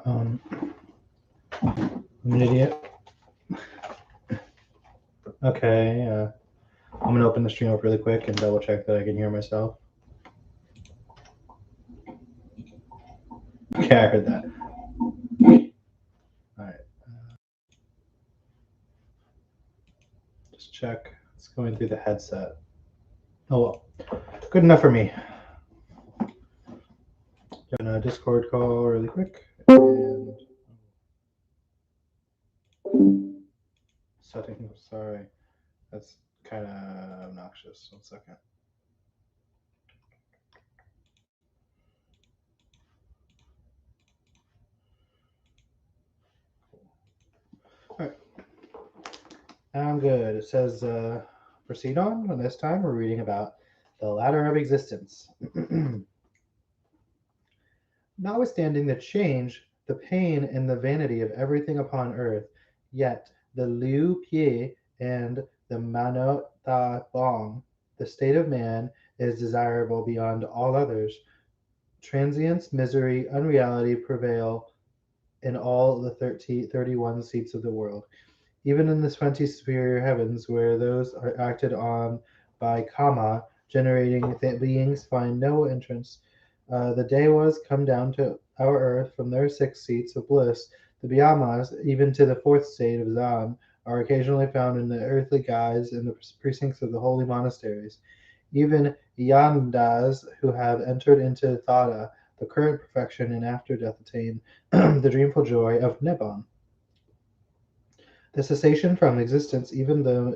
I'm an idiot. Okay, I'm gonna open the stream up really quick and double check that I can hear myself. Okay, I heard that. All right. Just check. It's going through the headset. Oh well. Good enough for me. Gonna Discord call really quick. And settings. Sorry. That's kind of obnoxious. 1 second. All right. I'm good. It says proceed on. And this time we're reading about the ladder of existence. Notwithstanding the change, the pain, and the vanity of everything upon earth, yet the Liu Pie and the Mano Ta Bong, the state of man, is desirable beyond all others. Transience, misery, unreality prevail in all the 31 seats of the world. Even in the 20 superior heavens, where those are acted on by Kama, generating beings find no entrance. The Devas come down to our earth from their 6 seats of bliss. The Byamas, even to the 4th state of Zan, are occasionally found in the earthly guise in the precincts of the holy monasteries. Even Yandas, who have entered into Thada, the current perfection in after death, attain the dreamful joy of Nibbon. The cessation from existence, even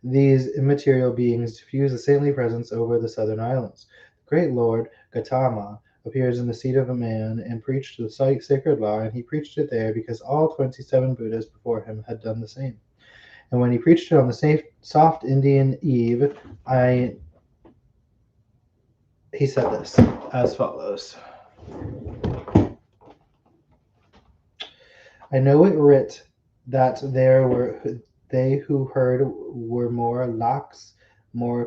these immaterial beings diffuse a saintly presence over the southern islands. The great Lord Gautama appears in the seat of a man and preached the sacred law, and he preached it there because all 27 Buddhas before him had done the same. And when he preached it on the soft Indian eve, he said this as follows. I know it writ that there were they who heard were more lakhs, more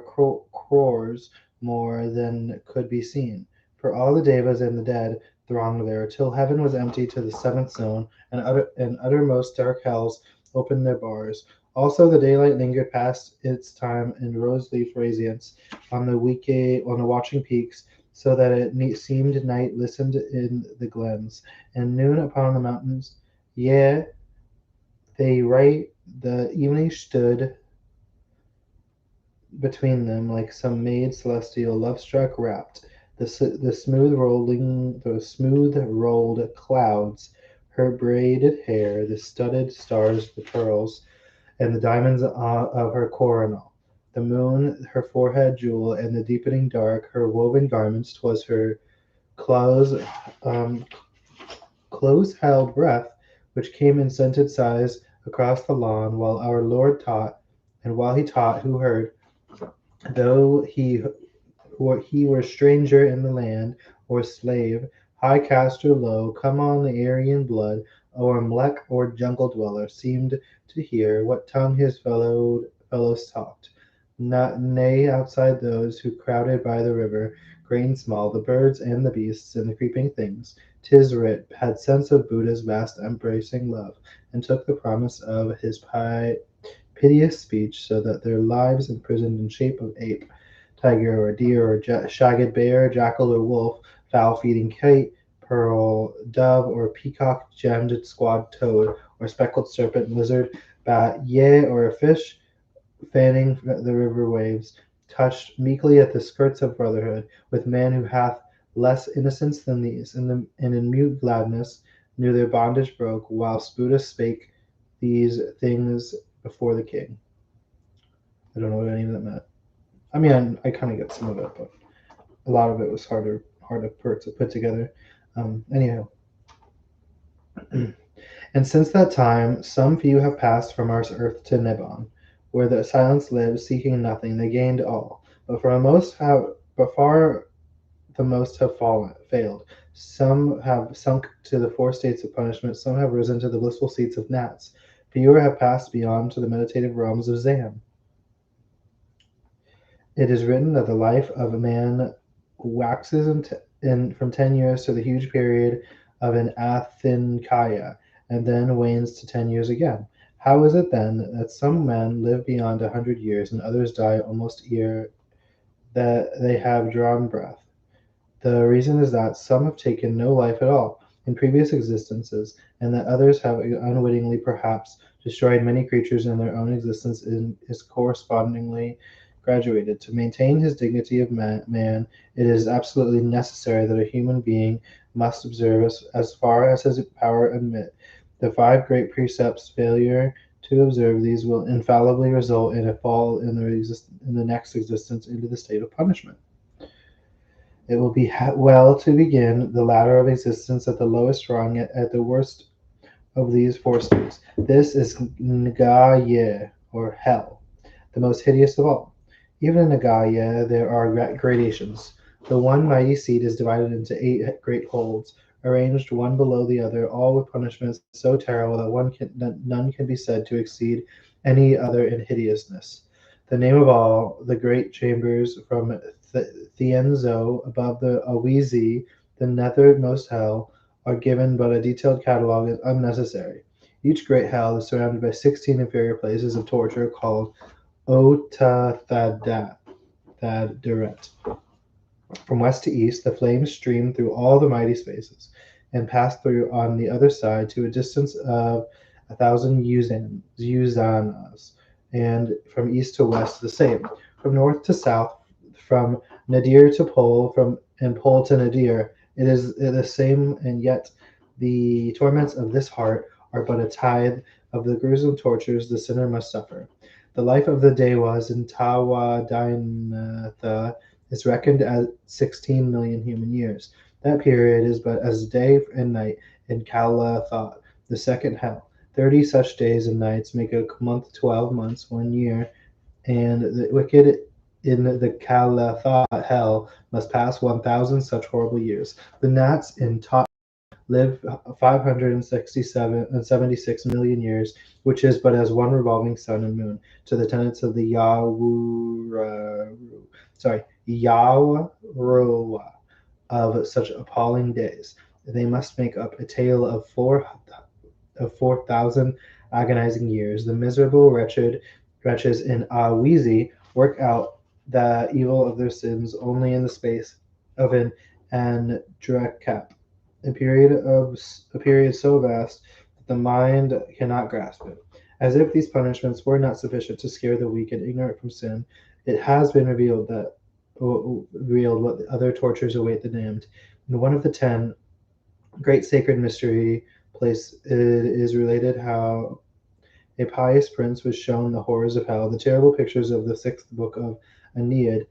crores, more than could be seen. For all the devas and the dead thronged there, till heaven was empty to the 7th zone, and uttermost dark hells opened their bars. Also the daylight lingered past its time in rose-leaf radiance on the watching peaks, so that it seemed night listened in the glens, and noon upon the mountains. Yea, they right the evening stood between them like some maid celestial, love-struck, rapt. The smooth rolled clouds, her braided hair, the studded stars, the pearls, and the diamonds of her coronal. The moon, her forehead jewel, and the deepening dark, her woven garments. 'Twas her um, close-held breath which came in scented sighs across the lawn, while our Lord taught, and while he taught, who heard, though he were stranger in the land, or slave, high caste or low, come on the Aryan blood, or Mlek or jungle dweller, seemed to hear what tongue his fellows talked. Not nay outside those who crowded by the river, great and small, the birds and the beasts and the creeping things, 'tis writ, had sense of Buddha's vast embracing love, and took the promise of his piteous speech, so that their lives imprisoned in shape of ape, tiger or deer or shagged bear, jackal or wolf, foul-feeding kite, pearl dove or peacock gemmed squad toad, or speckled serpent, lizard, bat, yea, or a fish fanning the river waves, touched meekly at the skirts of brotherhood, with man who hath less innocence than these, and in mute gladness knew their bondage broke, whilst Buddha spake these things before the king. I don't know what any of that meant. I mean, I kind of get some of it, but a lot of it was hard to put together. Anyhow, and since that time, some few have passed from our earth to Nibbon, where the silence lives, seeking nothing. They gained all, but far the most have failed. Some have sunk to the 4 states of punishment. Some have risen to the blissful seats of gnats. Fewer have passed beyond to the meditative realms of Zan. It is written that the life of a man waxes from 10 years to the huge period of an Athenkaia, and then wanes to 10 years again. How is it then that some men live beyond 100 years and others die almost ere that they have drawn breath? The reason is that some have taken no life at all in previous existences, and that others have unwittingly, perhaps, destroyed many creatures, and their own existence is correspondingly graduated. To maintain his dignity of man, it is absolutely necessary that a human being must observe, as far as his power admit, the five great precepts. Failure to observe these will infallibly result in a fall in the next existence into the state of punishment. It will be well to begin the ladder of existence at the lowest rung, at the worst of these four states. This is Ngaya, or hell, the most hideous of all. Even in Nagaya there are gradations. The one mighty seat is divided into 8 great holds, arranged one below the other, all with punishments so terrible that none can be said to exceed any other in hideousness. The name of all the great chambers from Thienzo above the Awizi, the nethermost hell, are given, but a detailed catalogue is unnecessary. Each great hell is surrounded by 16 inferior places of torture called Ota Thadaret. From west to east, the flames stream through all the mighty spaces, and pass through on the other side to a distance of 1,000 yuzanas, and from east to west the same. From north to south, from nadir to pole, and pole to nadir, it is the same, and yet the torments of this heart are but a tithe of the gruesome tortures the sinner must suffer. The life of the Dewas in Tawadinatha is reckoned at 16 million human years. That period is but as day and night in Kala thought, the second hell. 30 such days and nights make a month, 12 months, 1 year, and the wicked in the Kala thought hell must pass 1,000 such horrible years. The gnats in Tot live 567 and 76 million years, which is but as one revolving sun and moon to the tenets of the Yawarua of such appalling days. They must make up a tale of 4,000 agonizing years. The miserable wretches in Awizi work out the evil of their sins only in the space of an Andrekap, a period so vast that the mind cannot grasp it. As if these punishments were not sufficient to scare the weak and ignorant from sin, it has been revealed what other tortures await the damned. In one of the 10 great sacred mystery place, it is related how a pious prince was shown the horrors of hell, the terrible pictures of the 6th book of Aeneid,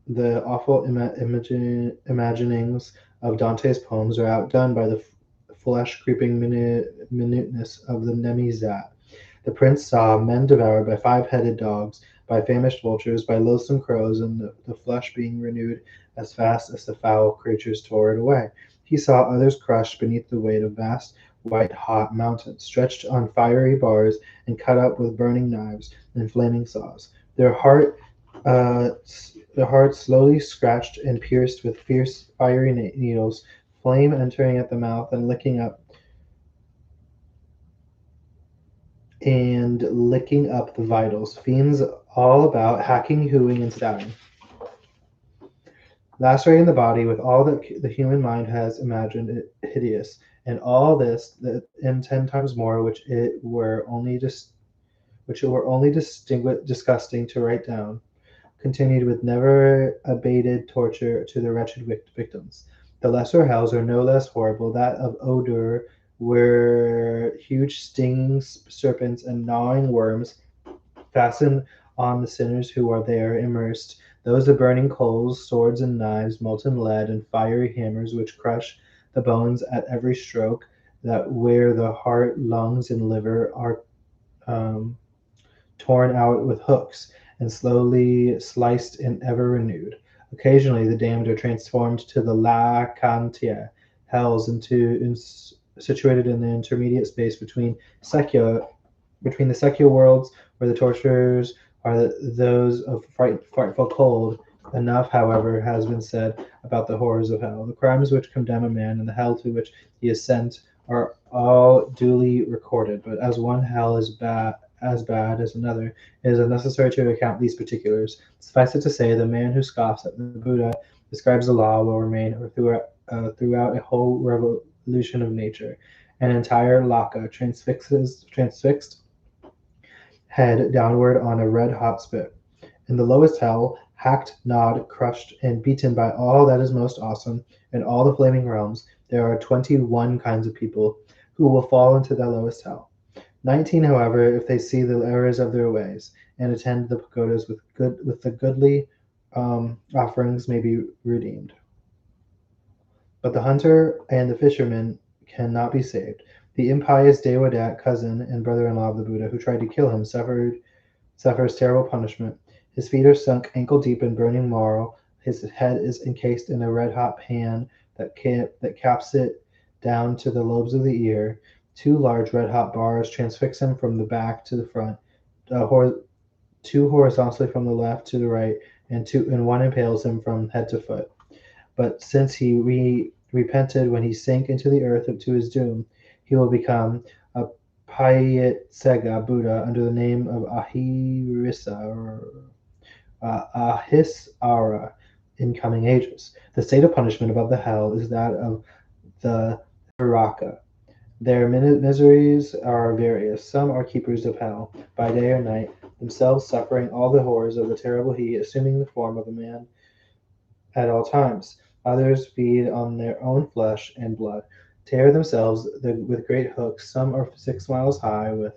the awful imaginings of Dante's poems are outdone by the flesh-creeping minuteness of the Nemizat. The prince saw men devoured by 5-headed dogs, by famished vultures, by loathsome crows, and the flesh being renewed as fast as the foul creatures tore it away. He saw others crushed beneath the weight of vast white-hot mountains, stretched on fiery bars and cut up with burning knives and flaming saws. Uh, their hearts slowly scratched and pierced with fierce, fiery needles, flame entering at the mouth and licking up the vitals. Fiends all about, hacking, hooing, and stabbing, lacerating the body with all that the human mind has imagined hideous, and all this and 10 times more, which it were only disgusting to write down, continued with never abated torture to the wretched victims. The lesser hells are no less horrible. That of Odur, where huge stinging serpents and gnawing worms fasten on the sinners who are there immersed. Those of burning coals, swords and knives, molten lead, and fiery hammers which crush the bones at every stroke. That where the heart, lungs, and liver are um, torn out with hooks, and slowly sliced and ever renewed. Occasionally the damned are transformed to the Lacantia hells situated in the intermediate space between the secular worlds, where the tortures are those of frightful cold, Enough, however, has been said about the horrors of hell. The crimes which condemn a man and the hell to which he is sent are all duly recorded, but as one hell is bad as another, it is unnecessary to recount these particulars. Suffice it to say, the man who scoffs at the Buddha describes the law will remain throughout a whole revolution of nature. An entire laka transfixed head downward on a red hot spit. In the lowest hell, hacked, gnawed, crushed, and beaten by all that is most awesome in all the flaming realms, there are 21 kinds of people who will fall into the lowest hell. 19, however, if they see the errors of their ways and attend the pagodas with the goodly offerings, may be redeemed. But the hunter and the fisherman cannot be saved. The impious Dewadat, cousin and brother-in-law of the Buddha, who tried to kill him, suffers terrible punishment. His feet are sunk ankle deep in burning marl. His head is encased in a red-hot pan that caps it down to the lobes of the ear. Two large red-hot bars transfix him from the back to the front, two horizontally from the left to the right, and one impales him from head to foot. But since he repented when he sank into the earth to his doom, he will become a Payetsega Buddha under the name of Ahisara in coming ages. The state of punishment above the hell is that of the Viraka. Their miseries are various. Some are keepers of hell, by day or night, themselves suffering all the horrors of the terrible heat, assuming the form of a man at all times. Others feed on their own flesh and blood, tear themselves with great hooks. Some are 6 miles high with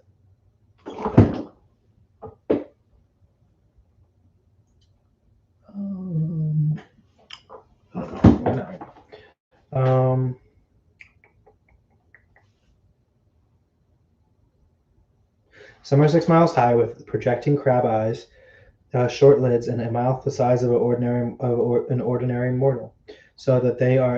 um, no. Some are 6 miles high with projecting crab eyes, short lids, and a mouth the size of an ordinary mortal, so that they are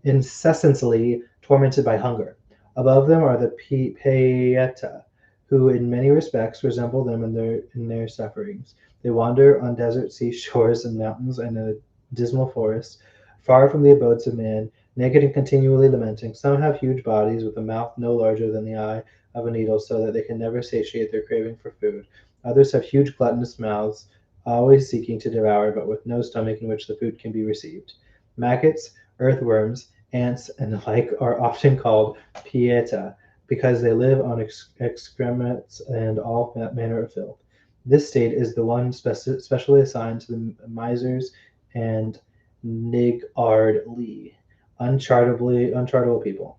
incessantly tormented by hunger. Above them are the Payeta, who in many respects resemble them in their sufferings. They wander on desert seashores and mountains and in dismal forests, far from the abodes of man, naked and continually lamenting. Some have huge bodies with a mouth no larger than the eye of a needle, so that they can never satiate their craving for food. Others have huge gluttonous mouths, always seeking to devour, but with no stomach in which the food can be received. Maggots, earthworms, ants, and the like are often called pieta, because they live on excrements and all manner of filth. This state is the one specially assigned to the misers and niggardly, unchartable people.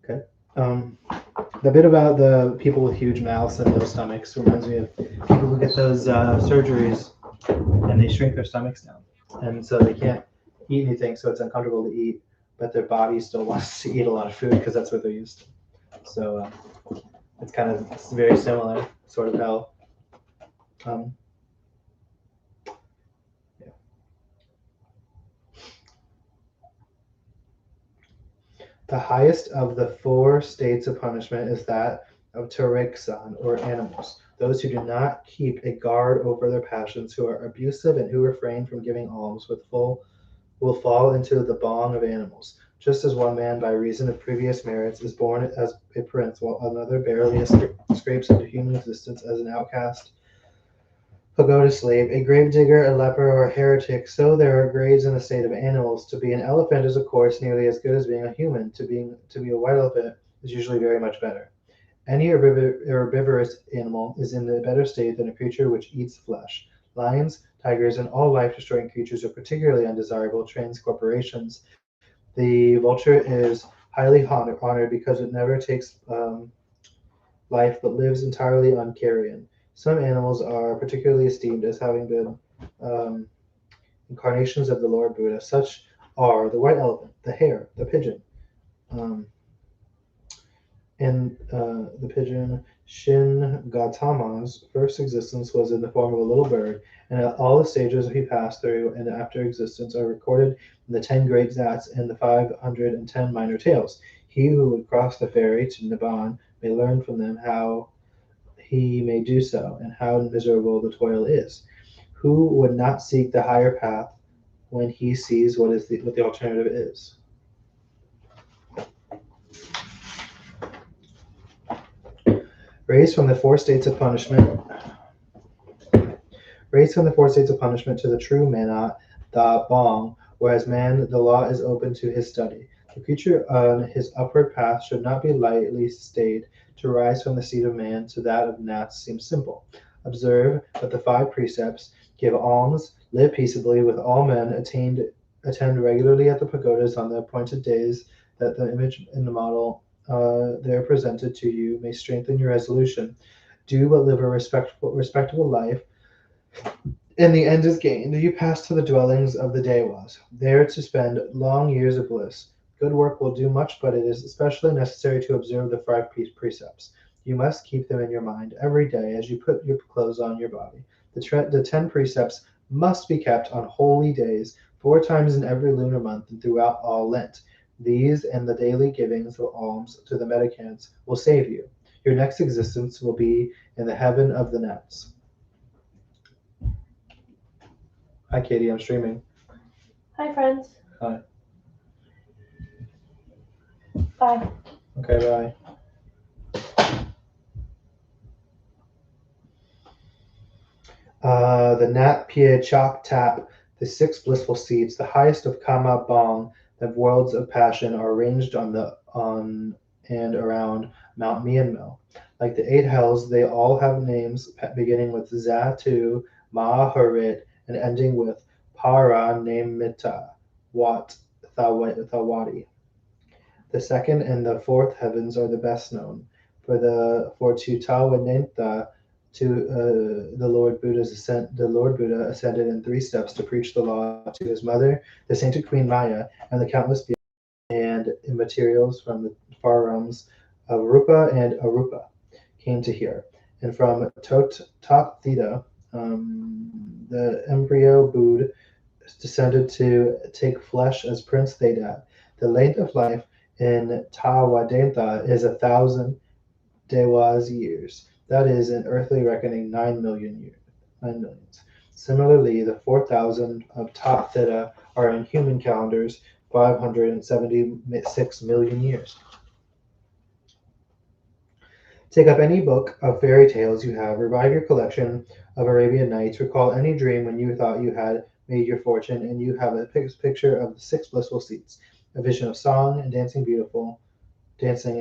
Okay. The bit about the people with huge mouths and no stomachs reminds me of people who get those surgeries and they shrink their stomachs down, and so they can't eat anything, so it's uncomfortable to eat, but their body still wants to eat a lot of food because that's what they're used to. So it's very similar sort of hell. Um, yeah. The highest of the four states of punishment is that of Turkson, or animals, those who do not keep a guard over their passions, who are abusive, and who refrain from giving alms will fall into the bong of animals. Just as one man, by reason of previous merits, is born as a prince, while another barely scrapes into human existence as an outcast pagoda slave, a grave digger, a leper, or a heretic, so there are grades in the state of animals. To be an elephant is, of course, nearly as good as being a human. To be a white elephant is usually very much better. Any herbivorous animal is in a better state than a creature which eats flesh. Lions, tigers, and all life-destroying creatures are particularly undesirable transcorporations. The vulture is highly honored because it never takes life but lives entirely on carrion. Some animals are particularly esteemed as having been um, incarnations of the Lord Buddha. Such are the white elephant, the hare, the pigeon, um, and the pigeon Shin Gautama's first existence was in the form of a little bird, and all the stages he passed through and after existence are recorded in the 10 great zats and the 510 minor tales. He who would cross the ferry to Nibbon may learn from them how he may do so, and how miserable the toil is. Who would not seek the higher path when he sees what the alternative is? Raised from the four states of punishment, raised from the four states of punishment to the true Manat, the Bong, whereas man, the law is open to his study. The creature on his upward path should not be lightly stayed. To rise from the seat of man to that of gnats seems simple. Observe that the five precepts: give alms, live peaceably with all men, attend regularly at the pagodas on the appointed days, that the image in the model there presented to you may strengthen your resolution. Do but live a respectable life, and the end is gained. You pass to the dwellings of the Dewas, there to spend long years of bliss. Good work will do much, but it is especially necessary to observe the five precepts. You must keep them in your mind every day as you put your clothes on your body. The 10 precepts must be kept on holy days, 4 times in every lunar month and throughout all Lent. These and the daily givings of alms to the mendicants will save you. Your next existence will be in the heaven of the gnats. Hi, Katie. I'm streaming. Hi, friends. Hi. Bye. Okay, bye. The Nat Pie Chop Tap, the 6 blissful seats, the highest of Kama Bong, the worlds of passion, are arranged on and around Mount Myanmar. Like the 8 hells, they all have names beginning with Zatu, Maharit, and ending with Para Namita Wat Thawati. The second and the fourth heavens are the best known. For to Tawanentha, the Lord Buddha ascended in 3 steps to preach the law to his mother, the sainted Queen Maya, and the countless beings and immaterials from the far realms of Rupa and Arupa came to hear. And from Tot Theta, the embryo Buddha descended to take flesh as Prince Thedat. The length of life in Tawadantha is 1,000 Dewas years. That is, in earthly reckoning, 9 million years. 9 millions. Similarly, the 4,000 of Tot Theta are in human calendars 576 million years. Take up any book of fairy tales you have, revive your collection of Arabian Nights, recall any dream when you thought you had made your fortune, and you have a picture of the 6 blissful seats, a vision of song and dancing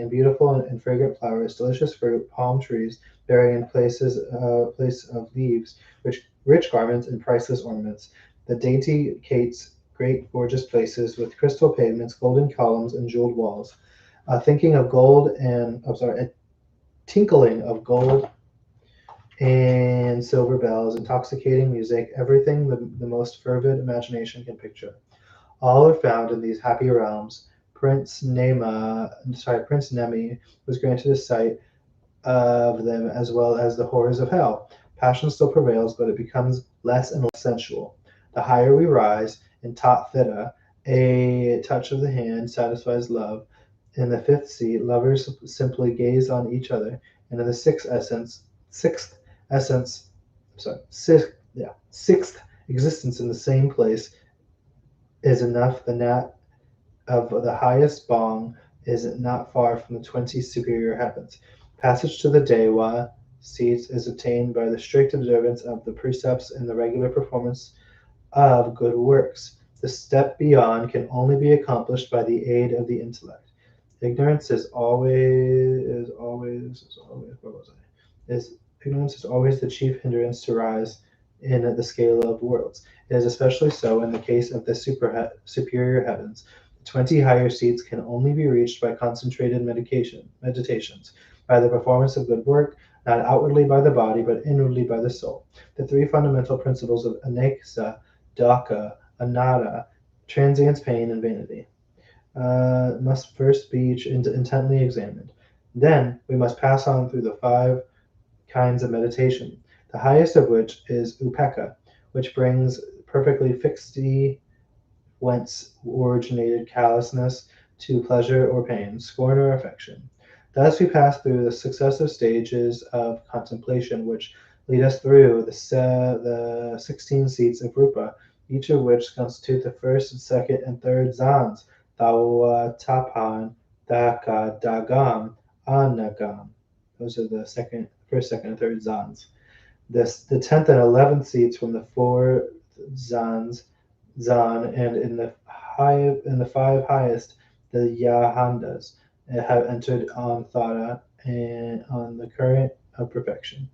and beautiful and fragrant flowers, delicious fruit, palm trees bearing in place of leaves, rich garments and priceless ornaments, the dainty cates, great gorgeous places with crystal pavements, golden columns, and jeweled walls. Thinking of gold and I'm sorry, a tinkling of gold and silver bells, intoxicating music, everything the most fervid imagination can picture. All are found in these happy realms. Prince Nemi was granted a sight of them as well as the horrors of hell. Passion still prevails, but it becomes less and less sensual. The higher we rise, in Tot Theta, a touch of the hand satisfies love. In the 5th seat, lovers simply gaze on each other, and in the sixth existence in the same place is enough. The gnat of the highest bong is not far from the 20 superior heavens. Passage to the Dewa seats is attained by the strict observance of the precepts and the regular performance of good works. The step beyond can only be accomplished by the aid of the intellect. Ignorance is always where was I? Ignorance is always the chief hindrance to rise in the scale of worlds. It is especially so in the case of the superior heavens. The 20 higher seats can only be reached by concentrated meditations, by the performance of good work, not outwardly by the body, but inwardly by the soul. The 3 fundamental principles of aneksa, dukkha, anatta, transience, pain, and vanity, must first be intently examined. Then we must pass on through the 5 kinds of meditation, the highest of which is upekkha, which brings perfectly fixity whence originated callousness to pleasure or pain, scorn or affection. Thus we pass through the successive stages of contemplation, which lead us through the 16 seats of Rupa, each of which constitute the first, second, and third zans, Tawa, Tapan, Daka, Dagam, Anagam. Those are the first, second, and third zans. The 10th and 11th seats from the four zans, zan, and in the five highest, the Yahandas, have entered on Thada and on the current of perfection.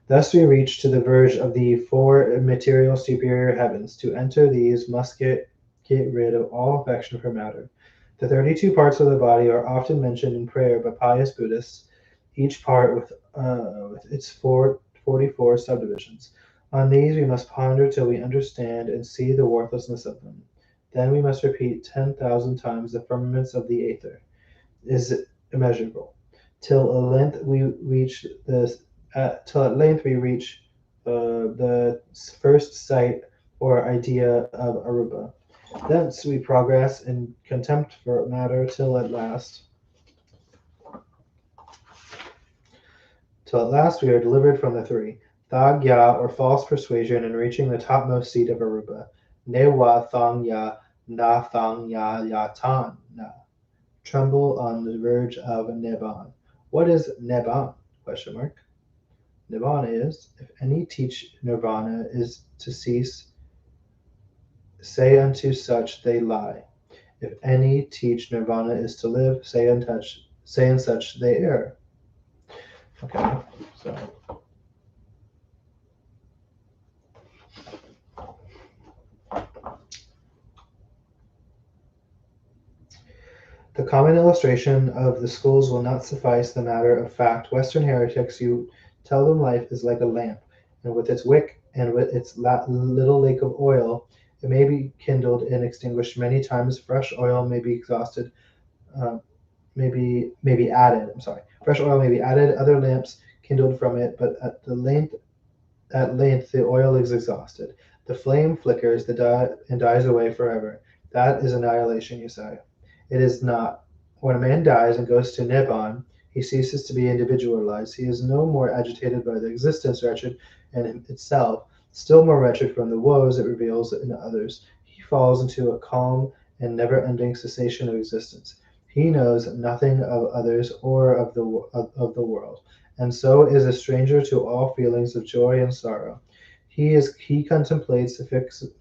Thus we reach to the verge of the four material superior heavens. To enter these must get rid of all affection for matter. The 32 parts of the body are often mentioned in prayer by pious Buddhists, each part with its 44 subdivisions. On these we must ponder till we understand and see the worthlessness of them. Then we must repeat 10,000 times the firmaments of the aether is immeasurable, till at length we reach the first sight or idea of Aruba. Thence we progress in contempt for matter till at last we are delivered from the three. Thagya, or false persuasion, in reaching the topmost seat of Aruba. Newa thangya na thangya yatan na. Tremble on the verge of Nibbon. What is Nibbon? Question mark. Nibbana is, if any teach nirvana is to cease, say unto such they lie. If any teach nirvana is to live, say in such they err. Okay, so the common illustration of the schools will not suffice the matter of fact. Western heretics, you tell them life is like a lamp, and with its wick and with its little lake of oil, it may be kindled and extinguished many times. Fresh oil may be exhausted, uh, may be added. I'm sorry. Fresh oil may be added. Other lamps kindled from it, but at length the oil is exhausted. The flame flickers and dies away forever. That is annihilation, you say. It is not. When a man dies and goes to Nibbon, he ceases to be individualized. He is no more agitated by the existence wretched in itself, still more wretched from the woes it reveals in others. He falls into a calm and never-ending cessation of existence. He knows nothing of others or of the world, and so is a stranger to all feelings of joy and sorrow. He contemplates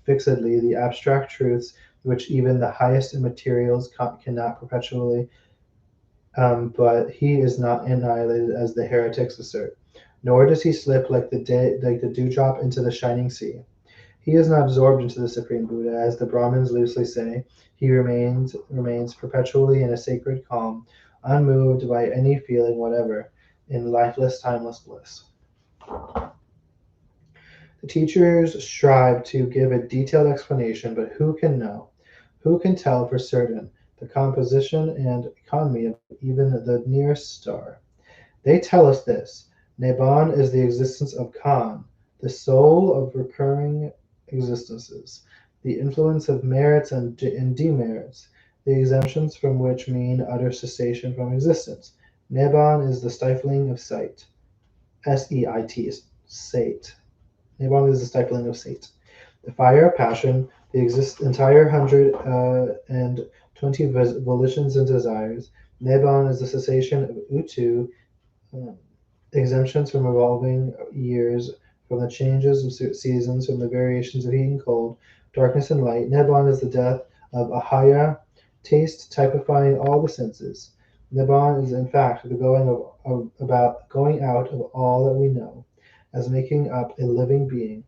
fixedly the abstract truths which even the highest materials cannot perpetually, but he is not annihilated as the heretics assert, nor does he slip like the dewdrop into the shining sea. He is not absorbed into the supreme Buddha, as the Brahmins loosely say. He remains perpetually in a sacred calm, unmoved by any feeling whatever, in lifeless, timeless bliss. The teachers strive to give a detailed explanation, but who can know? Who can tell for certain the composition and economy of even the nearest star? They tell us this: Nibbon is the existence of Khan, the soul of recurring existences, the influence of merits and demerits, the exemptions from which mean utter cessation from existence. Nibbon is the stifling of sight. Seit. Sate. Nibbon is the stifling of Sate. The fire of passion, the entire 120 volitions and desires. Nibbon is the cessation of Utu, um, exemptions from revolving years, from the changes of seasons, from the variations of heat and cold, darkness and light. Nibbon is the death of Ahaya, taste typifying all the senses. Nibbon is in fact the going out of all that we know, as making up a living being.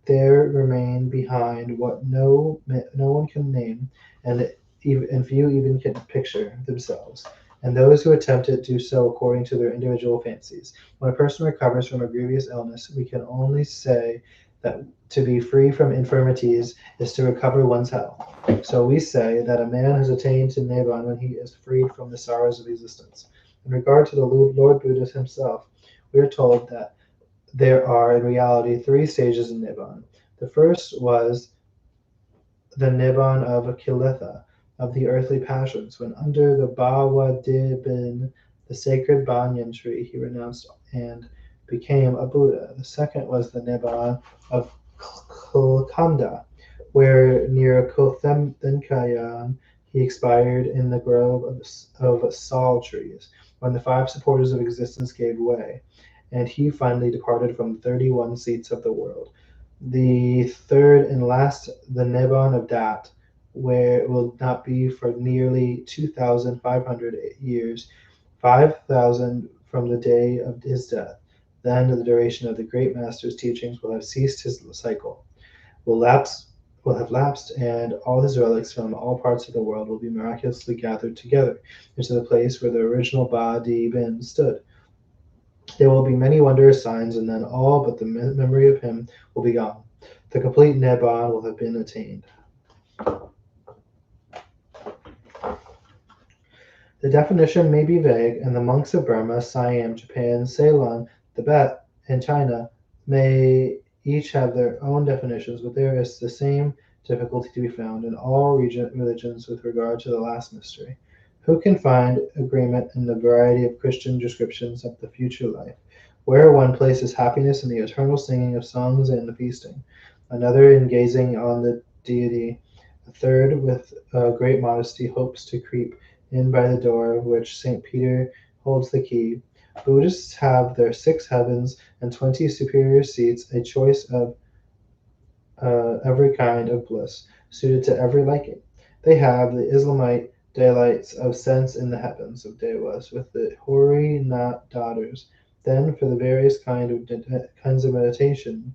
There remain behind what no one can name, and few even can picture themselves. And those who attempt it do so according to their individual fancies. When a person recovers from a grievous illness, we can only say that to be free from infirmities is to recover one's health. So we say that a man has attained to Nibbon when he is freed from the sorrows of existence. In regard to the Lord Buddha himself, we are told that there are in reality three stages in Nibbon. The first was the Nibbon of Kilitha, of the earthly passions, when under the Bhawa Dibin the sacred banyan tree he renounced and became a Buddha. The second was the Nibbana of Kanda, where near Kothenkayan he expired in the grove of sal trees, when the five supporters of existence gave way, and he finally departed from the 31 seats of the world. The third and last, the Nibbana of Dat, where it will not be for nearly 2,500 years, 5,000 from the day of his death. Then the duration of the great master's teachings will have ceased his cycle, will lapse will have lapsed, and all his relics from all parts of the world will be miraculously gathered together into the place where the original Ba Di Bin stood. There will be many wondrous signs, and then all but the memory of him will be gone. The complete Nibbana will have been attained. The definition may be vague, and the monks of Burma, Siam, Japan, Ceylon, Tibet, and China may each have their own definitions, but there is the same difficulty to be found in all religions with regard to the last mystery. Who can find agreement in the variety of Christian descriptions of the future life, where one places happiness in the eternal singing of songs and the feasting, another in gazing on the deity, a third with great modesty hopes to creep in by the door of which St. Peter holds the key. Buddhists have their 6 heavens and 20 superior seats, a choice of every kind of bliss, suited to every liking. They have the Islamite delights of sense in the heavens of Dewas, with the hoary daughters. Then, for the various kinds of meditation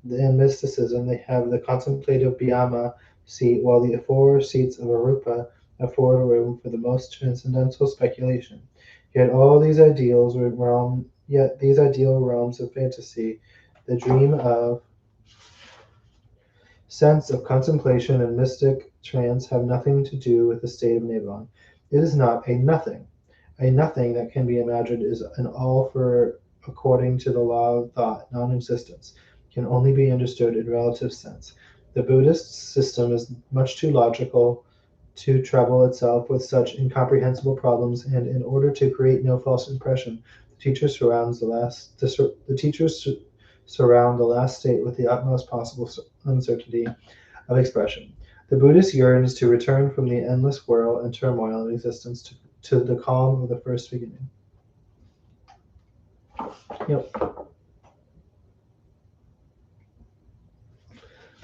and mysticism, they have the contemplative Bhyama seat, while the 4 seats of Arupa afford room for the most transcendental speculation. Yet these ideal realms of fantasy, the dream of sense of contemplation and mystic trance, have nothing to do with the state of Nibbana. It is not a nothing. A nothing that can be imagined is an all, for according to the law of thought, non-existence can only be understood in relative sense. The Buddhist system is much too logical to trouble itself with such incomprehensible problems, and in order to create no false impression, the teachers surround the last state with the utmost possible uncertainty of expression. The Buddhist yearns to return from the endless whirl and turmoil of existence to the calm of the first beginning. Yep.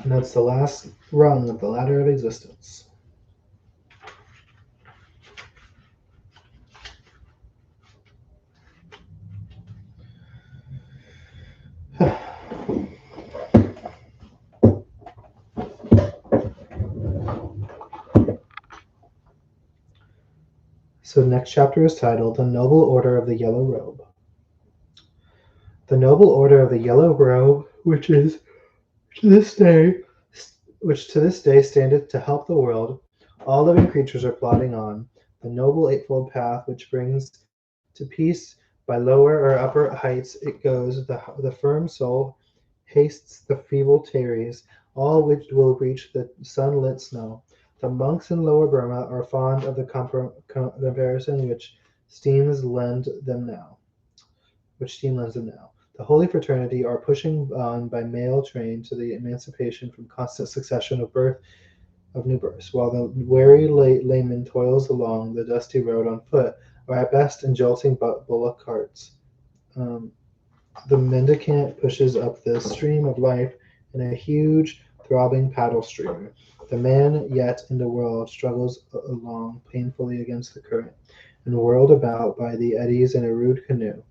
And that's the last rung of the ladder of existence. So the next chapter is titled The Noble Order of the Yellow Robe. The Noble Order of the Yellow Robe, which to this day standeth to help the world, all living creatures are plodding on, the noble eightfold path which brings to peace by lower or upper heights it goes, the firm soul hastes, the feeble tarries, all which will reach the sunlit snow. The monks in Lower Burma are fond of the comparison which steam lends them now. The holy fraternity are pushing on by mail train to the emancipation from constant succession of new births, while the weary layman toils along the dusty road on foot, or at best in jolting bullock carts. The mendicant pushes up the stream of life in a huge, throbbing paddle streamer. The man yet in the world struggles along painfully against the current, and whirled about by the eddies in a rude canoe.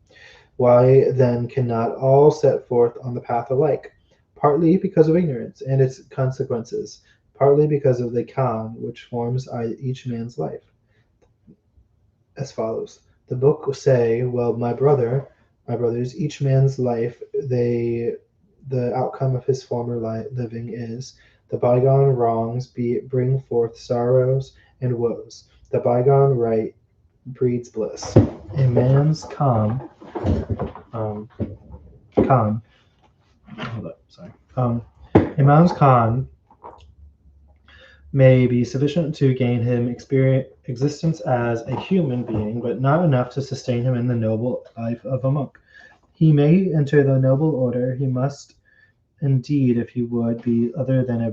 Why then cannot all set forth on the path alike? Partly because of ignorance and its consequences, partly because of the Khan which forms each man's life. As follows. The book will say, well, my brothers, each man's life, the outcome of his former living is, the bygone wrongs bring forth sorrows and woes. The bygone right breeds bliss. A man's calm, Khan. Hold up, sorry. Imam's Khan may be sufficient to gain him existence as a human being, but not enough to sustain him in the noble life of a monk. He may enter the noble order. He must, indeed, if he would be other than a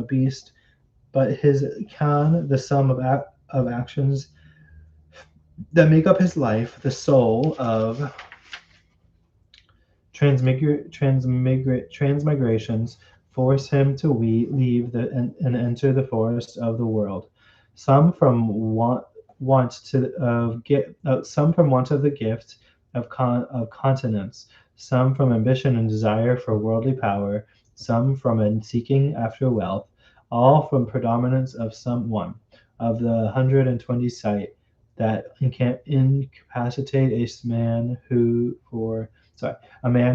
beast, but his can, the sum of actions that make up his life, the soul of transmigrations, force him to leave and enter the forest of the world. Some from some from want of the gift of continence, some from ambition and desire for worldly power, some from a seeking after wealth, all from predominance of some one of the 120 sight that incapacitate a man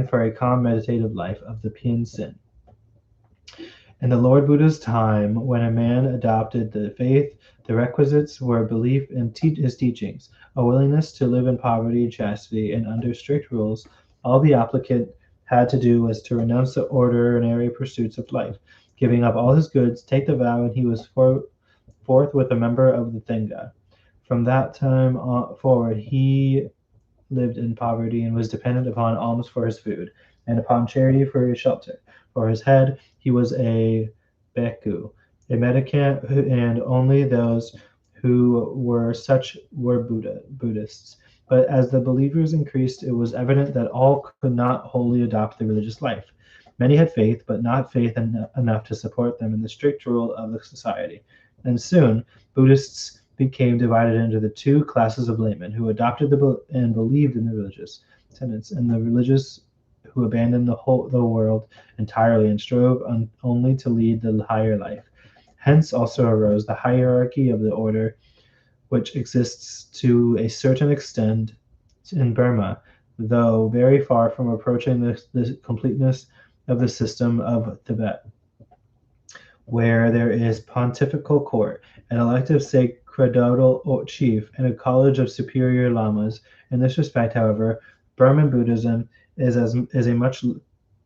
for a calm meditative life of the Pian Sin. In the Lord Buddha's time, when a man adopted the faith, the requisites were belief in his teachings, a willingness to live in poverty and chastity and under strict rules. All the applicant had to do was to renounce the ordinary pursuits of life, giving up all his goods, take the vow, and he was forthwith a member of the Thanga. From that time forward, he lived in poverty and was dependent upon alms for his food, and upon charity for his shelter. For his head, he was a bhikkhu, a mendicant, and only those who were such were Buddhists. But as the believers increased, it was evident that all could not wholly adopt the religious life. Many had faith, but not faith enough to support them in the strict rule of the society. And soon, Buddhists became divided into the two classes of laymen who adopted and believed in the religious tenets, and the religious who abandoned the world entirely and strove only to lead the higher life. Hence also arose the hierarchy of the order which exists to a certain extent in Burma, though very far from approaching the completeness of the system of Tibet, where there is pontifical court, an elective sacerdotal chief, and a college of superior lamas. In this respect, however, Burman Buddhism is a much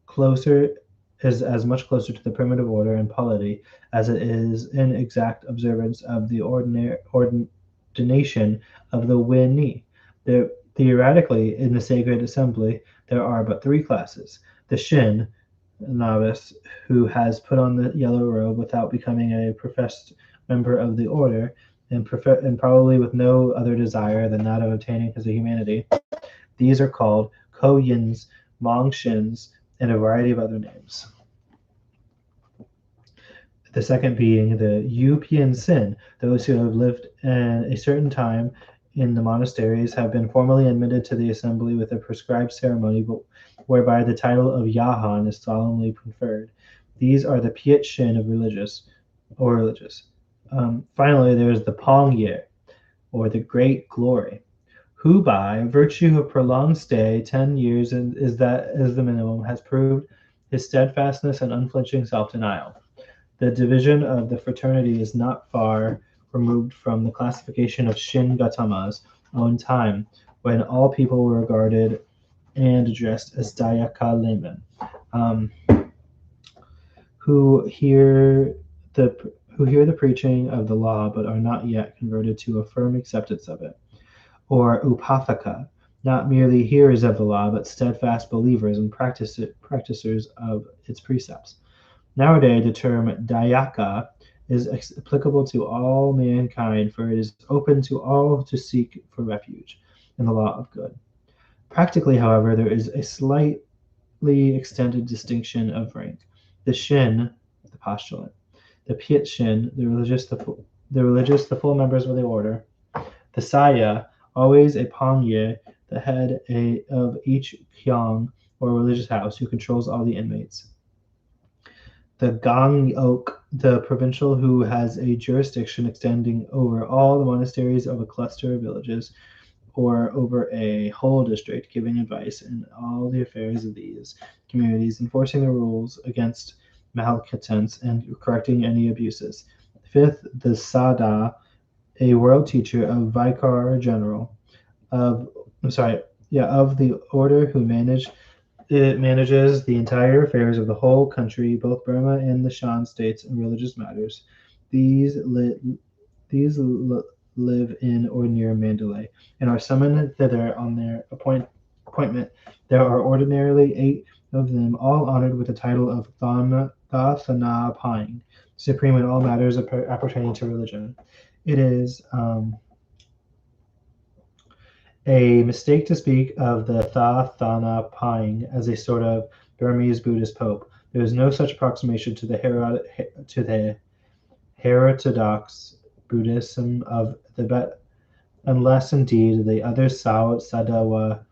closer as much closer to the primitive order and polity as it is in exact observance of the ordination of the Wen Ni. Theoretically, in the sacred assembly, there are but three classes: the Shin novice, who has put on the yellow robe without becoming a professed member of the order, and probably with no other desire than that of obtaining his humanity. These are called Ko Yins, Mong Shins, and a variety of other names. The second being the Yu Pian Sin, those who have lived in a certain time in the monasteries have been formally admitted to the assembly with a prescribed ceremony, whereby the title of Yahan is solemnly conferred. These are the Piet Shin of religious. Finally, there is the Pong Ye, or the Great Glory, who by virtue of prolonged stay, 10 years is the minimum, has proved his steadfastness and unflinching self-denial. The division of the fraternity is not far removed from the classification of Shin Gautama's own time, when all people were regarded and addressed as Dayaka laymen, um, who hear the preaching of the law but are not yet converted to a firm acceptance of it, or Upathaka, not merely hearers of the law but steadfast believers and practicers of its precepts. Nowadays, the term Dayaka is applicable to all mankind, for it is open to all to seek for refuge in the law of good. Practically, however, there is a slightly extended distinction of rank. The Shin, the postulant; the Piet Shin, the full members of the order; the Saya, always a Pangye, the head of each kyong or religious house, who controls all the inmates; the Gangyok, the provincial, who has a jurisdiction extending over all the monasteries of a cluster of villages, or over a whole district, giving advice in all the affairs of these communities, enforcing the rules against malcontents, and correcting any abuses. Fifth, the Sada, a world teacher of Vicar General of of the order, who manages the entire affairs of the whole country, both Burma and the Shan states, and religious matters. These live in or near Mandalay, and are summoned thither on their appointment. There are ordinarily 8 of them, all honored with the title of Thana Pine, supreme in all matters appertaining to religion. It is a mistake to speak of the Thana Pine as a sort of Burmese Buddhist pope. There is no such approximation to the heterodox Buddhism of Tibet, unless indeed the other Sadawa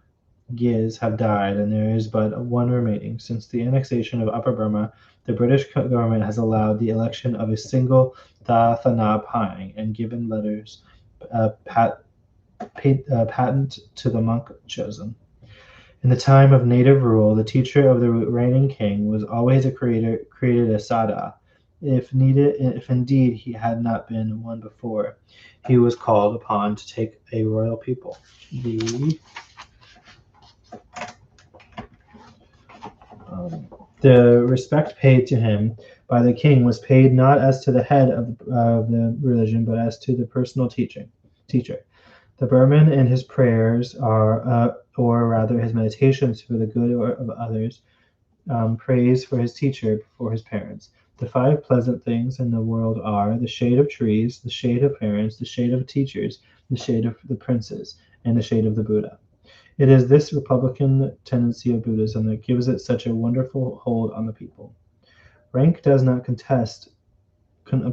Gis have died, and there is but one remaining. Since the annexation of Upper Burma, the British government has allowed the election of a single Thana Pine and given letters patent to the monk chosen. In the time of native rule, the teacher of the reigning king was always created a Sada. If indeed he had not been one before, he was called upon to take a royal pupil. The respect paid to him by the king was paid not as to the head of the religion, but as to the personal teacher. The Burman in his prayers are, or rather his meditations for the good of others, prays for his teacher before his parents. The 5 pleasant things in the world are the shade of trees, the shade of parents, the shade of teachers, the shade of the princes, and the shade of the Buddha. It is this republican tendency of Buddhism that gives it such a wonderful hold on the people. Rank does not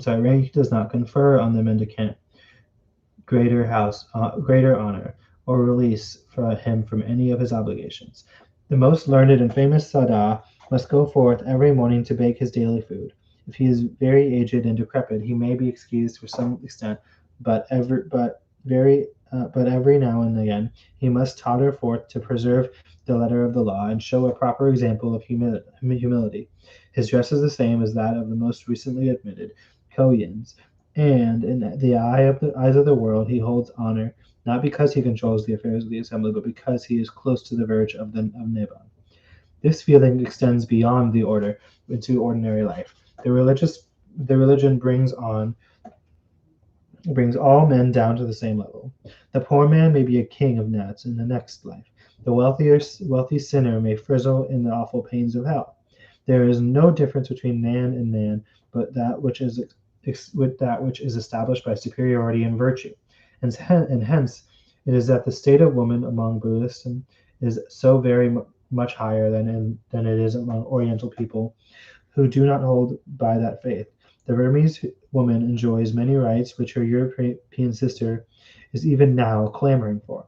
rank does not confer on the mendicant greater honor, or release him from any of his obligations. The most learned and famous Sada must go forth every morning to bake his daily food. If he is very aged and decrepit, he may be excused to some extent, but every now and again he must totter forth to preserve the letter of the law and show a proper example of humility. His dress is the same as that of the most recently admitted Koyans, and in the eyes of the world he holds honor, not because he controls the affairs of the assembly, but because he is close to the verge of Nibbon. This feeling extends beyond the order into ordinary life. The religion brings all men down to the same level. The poor man may be a king of gnats in the next life. The wealthy sinner may frizzle in the awful pains of hell. There is no difference between man and man, but that which is established by superiority in virtue, and hence it is that the state of woman among Buddhism is so very much higher than it is among Oriental people who do not hold by that faith. The Burmese woman enjoys many rights which her European sister is even now clamoring for.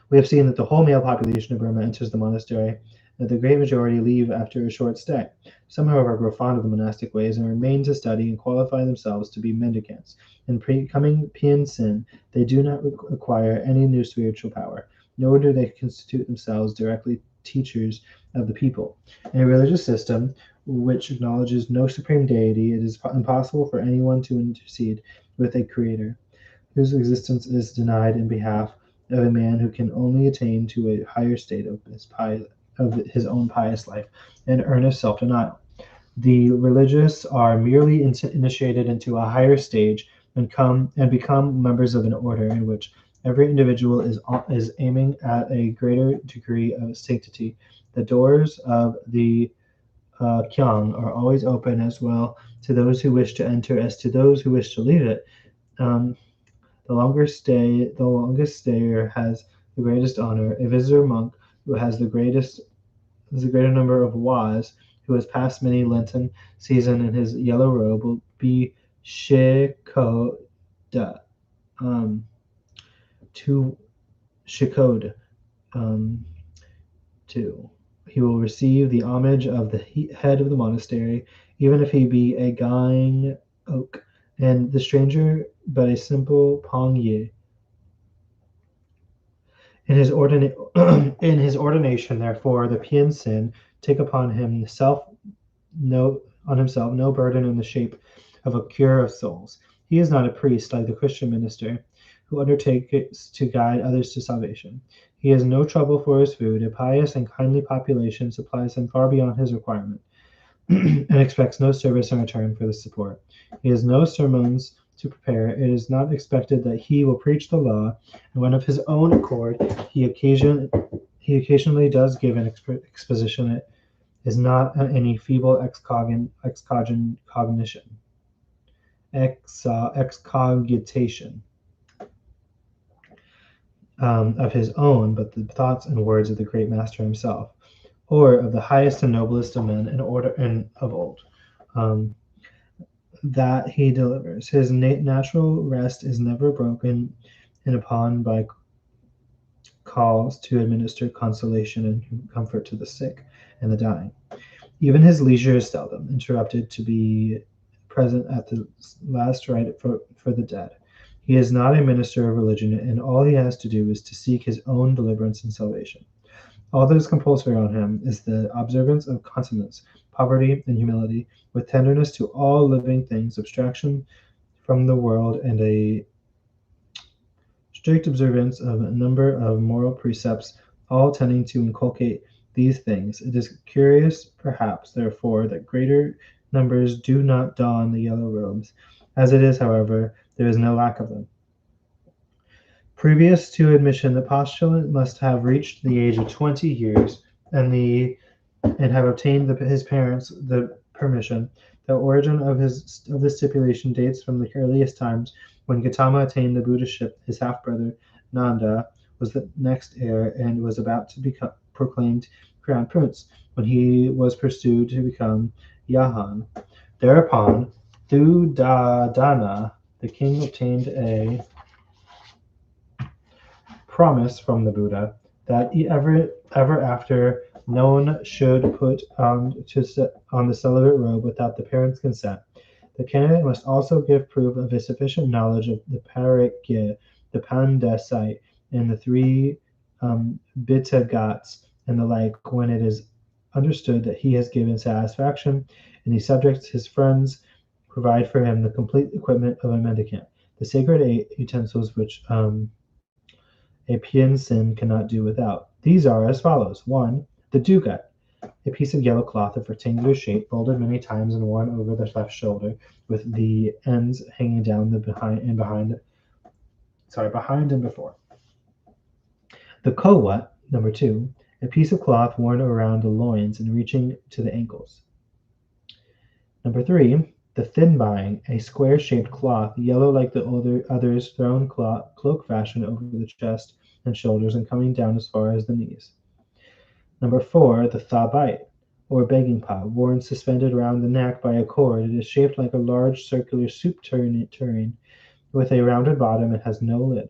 We have seen that the whole male population of Burma enters the monastery, and that the great majority leave after a short stay. Some, however, grow fond of the monastic ways and remain to study and qualify themselves to be mendicants. In becoming Pian Sin, they do not acquire any new spiritual power, nor do they constitute themselves directly teachers of the people. In a religious system which acknowledges no supreme deity, it is impossible for anyone to intercede with a creator whose existence is denied in behalf of a man who can only attain to a higher state of his own pious life and earnest self-denial. The religious are merely initiated into a higher stage and become members of an order in which every individual is aiming at a greater degree of sanctity. The doors of the kyang are always open as well to those who wish to enter as to those who wish to leave it. The longest stayer has the greatest honor. A visitor monk who has the greater number of was, who has passed many Lenten season in his yellow robe, will be shikoda, to shikoda, to. He will receive the homage of the head of the monastery, even if he be a Gaing oak, and the stranger but a simple Pong-ye. In his ordination, therefore, the Pian Sin take upon himself no burden in the shape of a cure of souls. He is not a priest like the Christian minister, who undertakes to guide others to salvation. He has no trouble for his food. A pious and kindly population supplies him far beyond his requirement. and expects no service in return for the support. He has no sermons to prepare. It is not expected that he will preach the law, and when of his own accord he occasionally does give an exposition. It is not any feeble excogitation of his own, but the thoughts and words of the great master himself, or of the highest and noblest of men in order and of old. Um, that he delivers. His natural rest is never broken in upon by calls to administer consolation and comfort to the sick and the dying. Even his leisure is seldom interrupted to be present at the last rite for the dead. He is not a minister of religion, and all he has to do is to seek his own deliverance and salvation. All that is compulsory on him is the observance of continence, poverty, and humility, with tenderness to all living things, abstraction from the world, and a strict observance of a number of moral precepts, all tending to inculcate these things. It is curious, perhaps, therefore, that greater numbers do not don the yellow robes. As it is, however, there is no lack of them. Previous to admission, the postulant must have reached the age of 20 years and have obtained his parents the permission. The origin of this stipulation dates from the earliest times when Gautama attained the Buddhaship. His half-brother Nanda was the next heir and was about to become proclaimed crown prince when he was pursued to become Yahan. Thereupon, Dudadana, the king, obtained a promise from the Buddha that ever after no one should put on the celibate robe without the parents' consent. The candidate must also give proof of a sufficient knowledge of the Parikya, the Pandasite, and the three Bitagats and the like when it is understood that he has given satisfaction and he subjects his friends provide for him the complete equipment of a mendicant, the sacred 8 utensils which a Pian Sin cannot do without. These are as follows. 1. The dugat, a piece of yellow cloth of rectangular shape, folded many times and worn over the left shoulder, with the ends hanging down behind and before. The kowat, number 2, a piece of cloth worn around the loins and reaching to the ankles. Number 3, the thinbine, a square-shaped cloth, yellow like the others, thrown cloak fashion over the chest and shoulders and coming down as far as the knees. Number 4, the thabite, or begging pot, worn suspended round the neck by a cord. It is shaped like a large circular soup tureen with a rounded bottom and has no lid.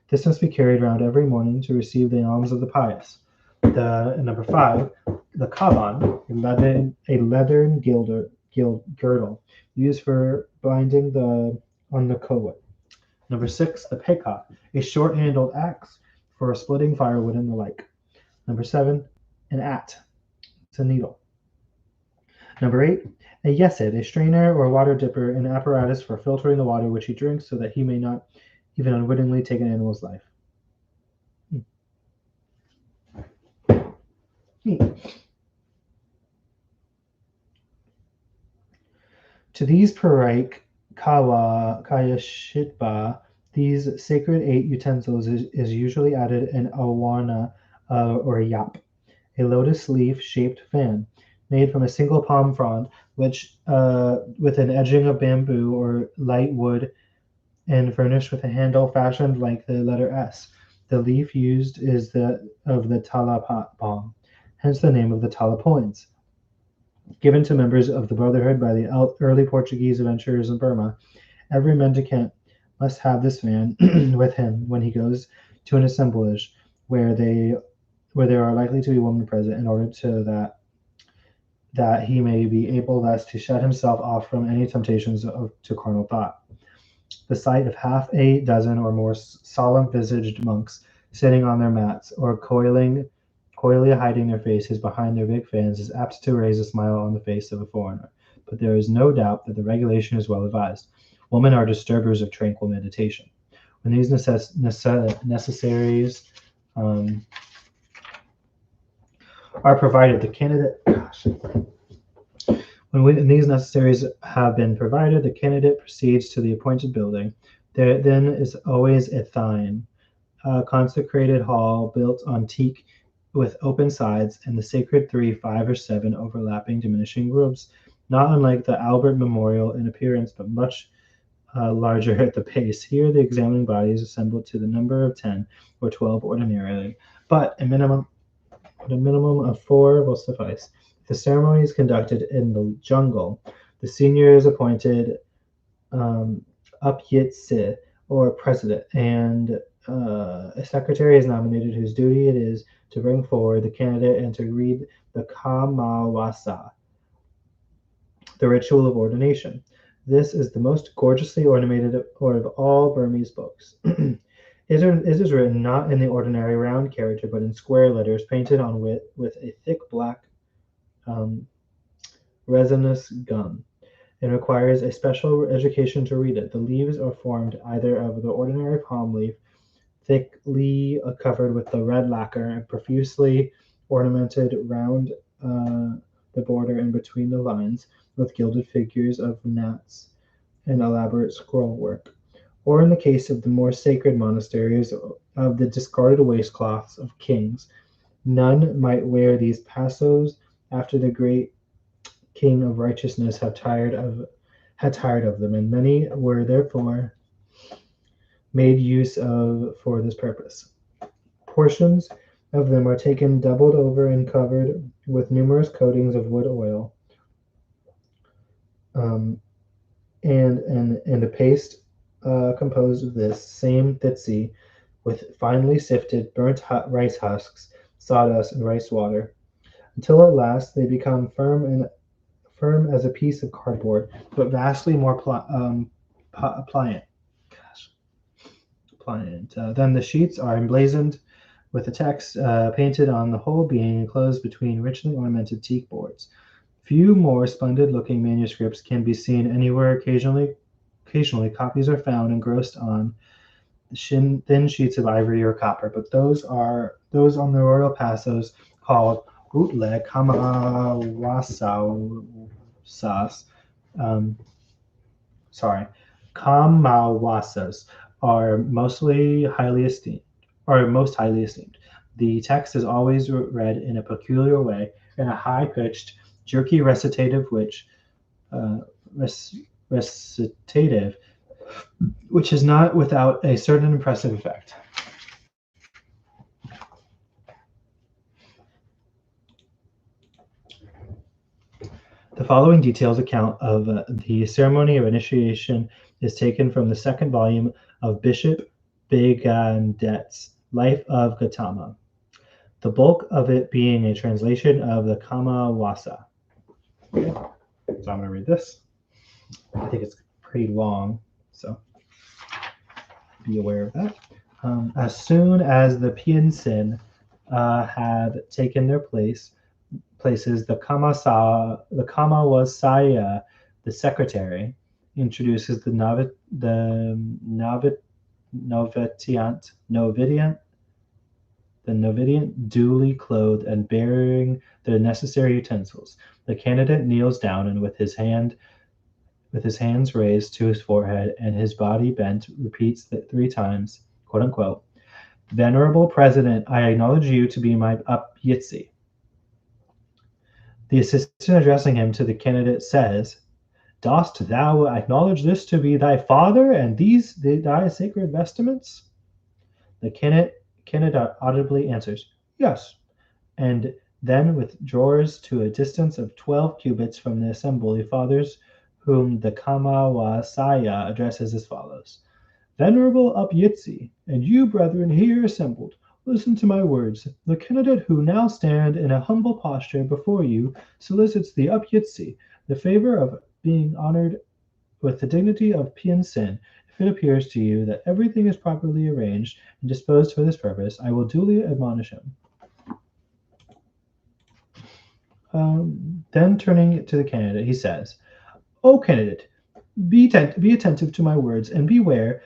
This must be carried round every morning to receive the alms of the pious. Number 5, the kaban, a leathern girdle used for binding on the kowat. Number 6, the peka, a short-handled axe for splitting firewood and the like. Number 7, an at, it's a needle. Number 8, a yesid, a strainer or water dipper, an apparatus for filtering the water which he drinks so that he may not even unwittingly take an animal's life. To these Paraik Kayashitba, these sacred 8 utensils is usually added an awana or a yap, a lotus leaf shaped fan made from a single palm frond, which with an edging of bamboo or light wood and furnished with a handle fashioned like the letter S. The leaf used is of the tala palm, hence the name of the talapoins. Given to members of the Brotherhood by the early Portuguese adventurers in Burma, every mendicant must have this fan with him when he goes to an assemblage where there are likely to be women present, in order that he may be able thus to shut himself off from any temptations to carnal thought. The sight of half a dozen or more solemn-visaged monks sitting on their mats or coyly hiding their faces behind their big fans is apt to raise a smile on the face of a foreigner. But there is no doubt that the regulation is well advised. Women are disturbers of tranquil meditation. When these necessaries are provided, the candidate When these necessaries have been provided, the candidate proceeds to the appointed building. There then is always a thine, a consecrated hall built on teak with open sides, and the sacred three, five, or seven overlapping diminishing rooms, not unlike the Albert Memorial in appearance, but much larger at the base. Here, the examining body is assembled to the number of 10 or 12 ordinarily, but a minimum of four will suffice. If the ceremony is conducted in the jungle, the senior is appointed um, Upyitse, or president, and a secretary is nominated whose duty it is to bring forward the candidate and to read the Kamawasa, the ritual of ordination. This is the most gorgeously ornamented of all Burmese books. It is written not in the ordinary round character, but in square letters painted on with a thick black um, resinous gum. It requires a special education to read it. The leaves are formed either of the ordinary palm leaf, thickly covered with the red lacquer, and profusely ornamented round the border and between the lines with gilded figures of gnats and elaborate scroll work. Or in the case of the more sacred monasteries, of the discarded waistcloths of kings. None might wear these passos after the great king of righteousness had tired of them, and many were therefore made use of for this purpose. Portions of them are taken, doubled over, and covered with numerous coatings of wood oil, um, and a paste composed of this same thitsi with finely sifted burnt rice husks, sawdust, and rice water, until at last they become firm as a piece of cardboard, but vastly more pliant. Gosh, pliant. Then the sheets are emblazoned with the text painted on the whole, being enclosed between richly ornamented teak boards. Few more splendid-looking manuscripts can be seen anywhere. Occasionally, copies are found engrossed on thin sheets of ivory or copper, but those on the royal passos called Utle Kamawasas, um, sorry, Kamawasas are most highly esteemed. The text is always read in a peculiar way, in a high-pitched, jerky recitative, uh, recitative, which is not without a certain impressive effect. The following detailed account of the ceremony of initiation is taken from the second volume of Bishop Bigandet's Life of Gautama, the bulk of it being a translation of the Kamawasa. Okay, so I'm going to read this. I think it's pretty long, so be aware of that. As soon as the Piensin had taken their places, the Kamawasaya, the secretary, introduces the novidiant, duly clothed and bearing the necessary utensils. The candidate kneels down and with his hands raised to his forehead and his body bent, repeats that 3 times, quote unquote, "Venerable President, I acknowledge you to be my Upyitsi." The assistant addressing him to the candidate says, "Dost thou acknowledge this to be thy father, and these thy sacred vestments?" The candidate audibly answers, "Yes," and then withdraws to a distance of 12 cubits from the assembly fathers, whom the Kamawasaya addresses as follows: "Venerable Upyitsi, and you brethren here assembled, listen to my words. The candidate who now stand in a humble posture before you solicits the Upyitsi the favor of being honored with the dignity of Pien Sin. If it appears to you that everything is properly arranged and disposed for this purpose, I will duly admonish him." Then turning to the candidate, he says, "O candidate, be attentive to my words, and beware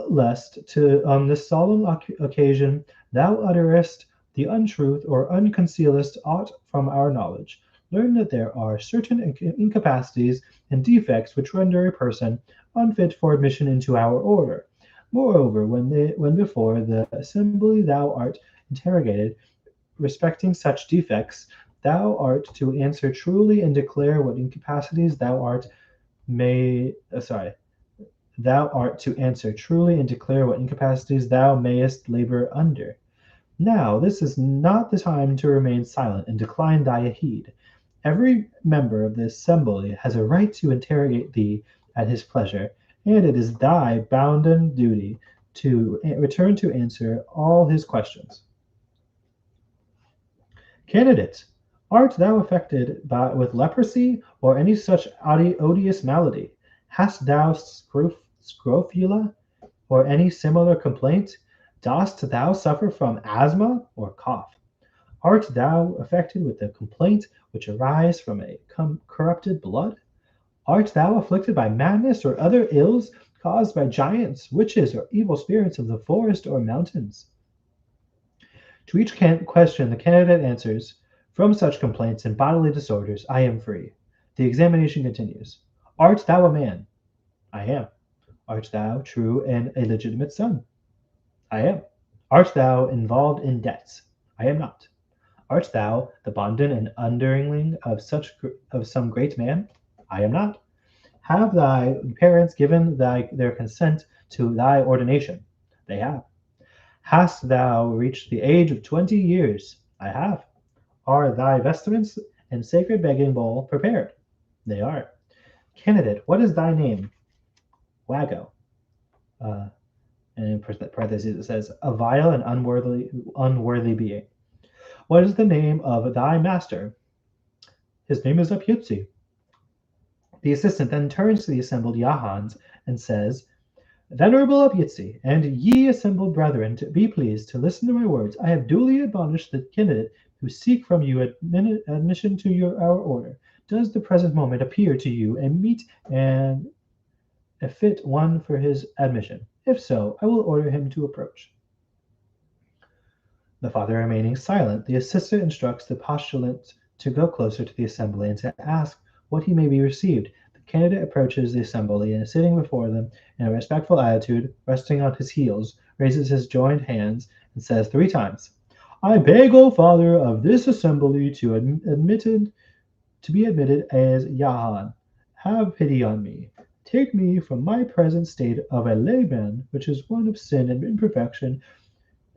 lest on this solemn occasion thou utterest the untruth or unconcealest aught from our knowledge. learn that there are certain incapacities and defects which render a person unfit for admission into our order. Moreover, when before the assembly thou art interrogated respecting such defects, thou art to answer truly and declare what incapacities may sorry thou art to answer truly and declare what incapacities thou mayest labor under. Now this is not the time to remain silent and decline thy heed. Every member of the assembly has a right to interrogate thee at his pleasure, and it is thy bounden duty to return to answer all his questions. Candidate, art thou affected with leprosy or any such odious malady? Hast thou scrofula or any similar complaint? Dost thou suffer from asthma or cough? Art thou affected with a complaint which arise from a corrupted blood? Art thou afflicted by madness or other ills caused by giants, witches, or evil spirits of the forest or mountains? To each question the candidate answers, "From such complaints and bodily disorders I am free." The examination continues. Art thou a man? I am. Art thou true and a legitimate son? I am. Art thou involved in debts? I am not. Art thou the bonden and underling of some great man? I am not. Have thy parents given their consent to thy ordination? They have. Hast thou reached the age of 20 years? I have. Are thy vestments and sacred begging bowl prepared? They are. Candidate, what is thy name? Wago. Uh, and in parentheses it says, a vile and unworthy being. What is the name of thy master? His name is Apyutsi. The assistant then turns to the assembled Yahans and says, Venerable Apyutsi, and ye assembled brethren, to be pleased to listen to my words. I have duly admonished the candidate who seek from you admission to our order. Does the present moment appear to you a meet and a fit one for his admission? If so, I will order him to approach. The father remaining silent, the assistant instructs the postulant to go closer to the assembly and to ask what he may be received. The candidate approaches the assembly and, sitting before them in a respectful attitude, resting on his heels, raises his joined hands and says 3 times, I beg, O father of this assembly, to be admitted as Yahan. Have pity on me. Take me from my present state of a layman, which is one of sin and imperfection,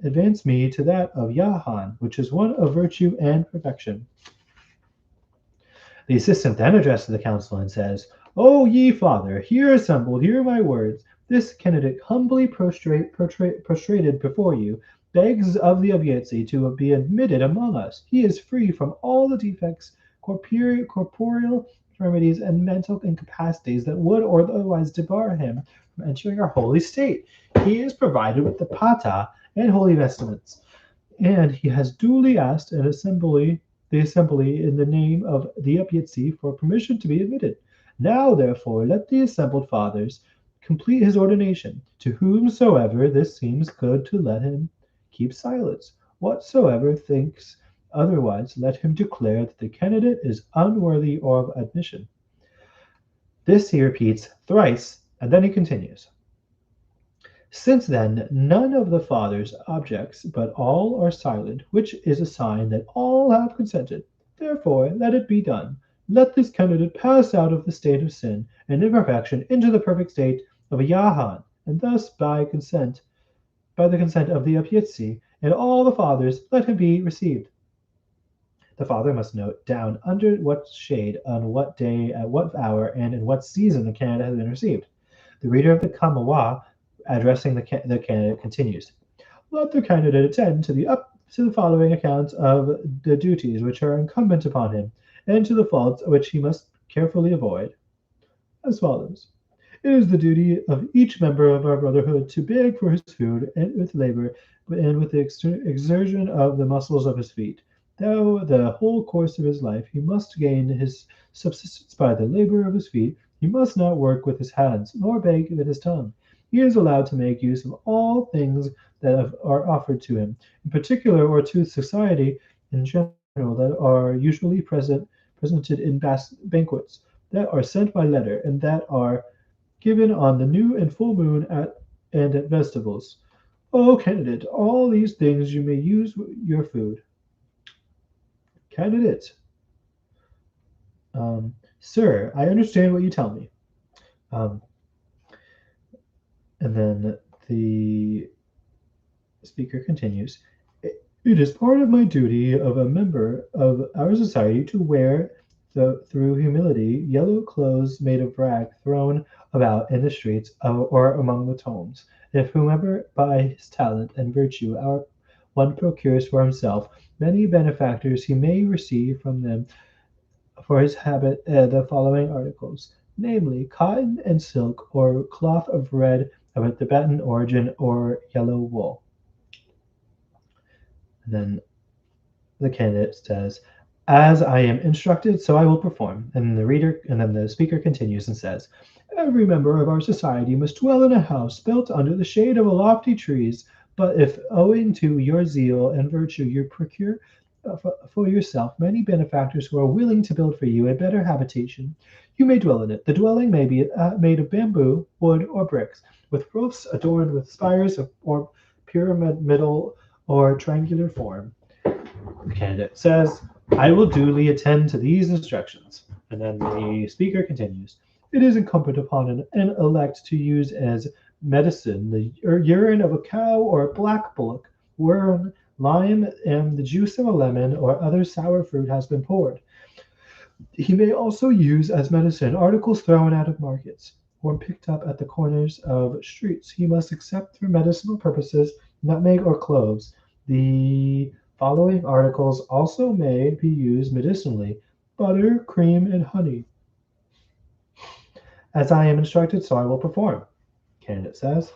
advance me to that of Yahan, which is one of virtue and perfection. The assistant then addresses the council and says, O ye father, here assembled, hear my words. This candidate, humbly prostrated before you, begs of the Abietzi to be admitted among us. He is free from all the defects, corporeal infirmities, and mental incapacities that would otherwise debar him from entering our holy state. He is provided with the pata and holy vestments, and he has duly asked the assembly in the name of the Apietzi for permission to be admitted. Now, therefore, let the assembled fathers complete his ordination. To whomsoever this seems good to let him keep silence. Whatsoever thinks otherwise, let him declare that the candidate is unworthy of admission. This he repeats thrice, and then he continues. Since then none of the fathers objects, but all are silent, which is a sign that all have consented. Therefore let it be done. Let this candidate pass out of the state of sin and imperfection into the perfect state of a Yahan, and thus by the consent of the Apietzi, and all the fathers, let him be received. The father must note down under what shade, on what day, at what hour, and in what season the candidate has been received. The reader of the Kamawa addressing the candidate continues. Let the candidate attend to the following accounts of the duties which are incumbent upon him, and to the faults which he must carefully avoid, as follows. It is the duty of each member of our brotherhood to beg for his food and with labor and with the exertion of the muscles of his feet. Though the whole course of his life he must gain his subsistence by the labor of his feet, he must not work with his hands, nor beg with his tongue. He is allowed to make use of all things that are offered to him, in particular or to society in general, that are usually presented in banquets, that are sent by letter, and that are given on the new and full moon and at festivals. O candidate, all these things you may use your food. Candidate, sir, I understand what you tell me. Um, and then the speaker continues. It is part of my duty of a member of our society to wear, through humility, yellow clothes made of rag thrown about in the streets or among the tombs. If whomever by his talent and virtue our one procures for himself many benefactors, he may receive from them for his habit the following articles, namely, cotton and silk, or cloth of red of a Tibetan origin, or yellow wool. And then the candidate says, "As I am instructed, so I will perform." And then the speaker continues and says, "Every member of our society must dwell in a house built under the shade of lofty trees. But if, owing to your zeal and virtue, you procure for yourself many benefactors who are willing to build for you a better habitation, you may dwell in it. The dwelling may be made of bamboo, wood, or bricks, with roofs adorned with spires or pyramidal or triangular form." The candidate says, "I will duly attend to these instructions." And then the speaker continues, "It is incumbent upon an elect to use as medicine the urine of a cow or a black bullock, wherein lime and the juice of a lemon or other sour fruit has been poured. He may also use as medicine articles thrown out of markets or picked up at the corners of streets. He must accept for medicinal purposes nutmeg or cloves. The following articles also may be used medicinally: butter, cream, and honey. As I am instructed, so I will perform," candidate says.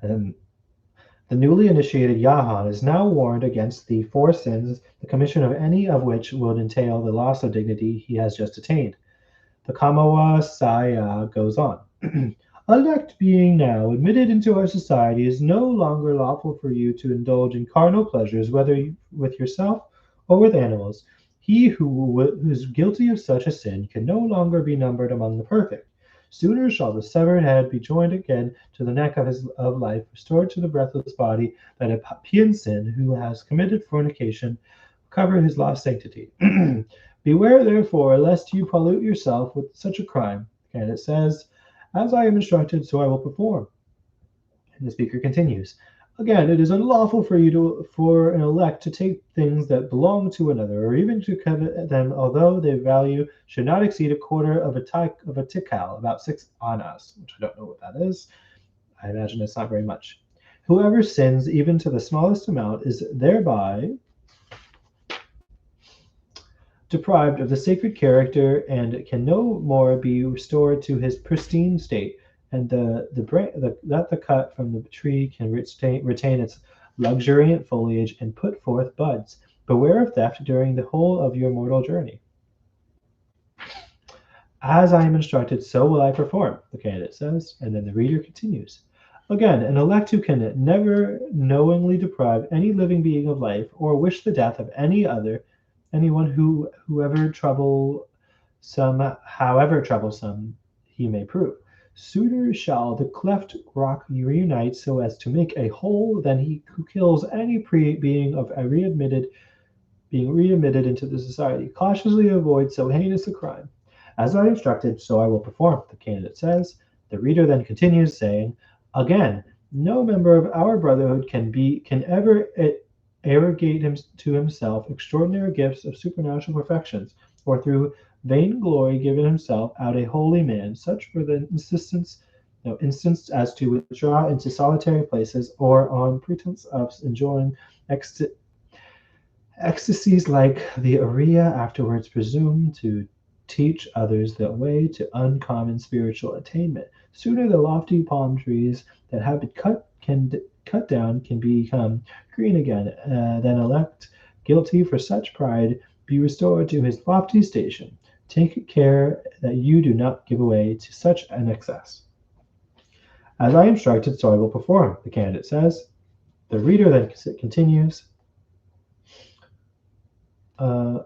And the newly initiated Yahan is now warned against the four sins, the commission of any of which would entail the loss of dignity he has just attained. The Kamawa Saya goes on. "Elect being now admitted into our society, is no longer lawful for you to indulge in carnal pleasures, whether with yourself or with animals. He who is guilty of such a sin can no longer be numbered among the perfect. Sooner shall the severed head be joined again to the neck of life, restored to the breathless body, than a pian sin who has committed fornication recover his lost sanctity. Beware, therefore, lest you pollute yourself with such a crime." And it says, "As I am instructed, so I will perform." And the speaker continues, "Again, it is unlawful for an elect to take things that belong to another, or even to covet them, although their value should not exceed a quarter of a tikal, about 6 annas," which I don't know what that is. I imagine it's not very much. "Whoever sins even to the smallest amount is thereby deprived of the sacred character and can no more be restored to his pristine state, and that the cut from the tree can retain its luxuriant foliage and put forth buds. Beware of theft during the whole of your mortal journey." "As I am instructed, so will I perform," the candidate says, and then the reader continues. "Again, an elect who can never knowingly deprive any living being of life, or wish the death of anyone however troublesome he may prove. Sooner shall the cleft rock reunite so as to make a whole than he who kills any being readmitted into the society. Cautiously avoid so heinous a crime. As I instructed, so I will perform," the candidate says. The reader then continues, saying, "Again, no member of our brotherhood can ever arrogate to himself extraordinary gifts of supernatural perfections, or through vain glory given himself out a holy man, such for the instance as to withdraw into solitary places, or on pretense of enjoying ecstasies like the Arya, afterwards presume to teach others the way to uncommon spiritual attainment. Sooner the lofty palm trees that have been cut down can become green again, than elect guilty for such pride be restored to his lofty station. Take care that you do not give way to such an excess." "As I instructed, so I will perform," the candidate says. The reader then continues. Uh,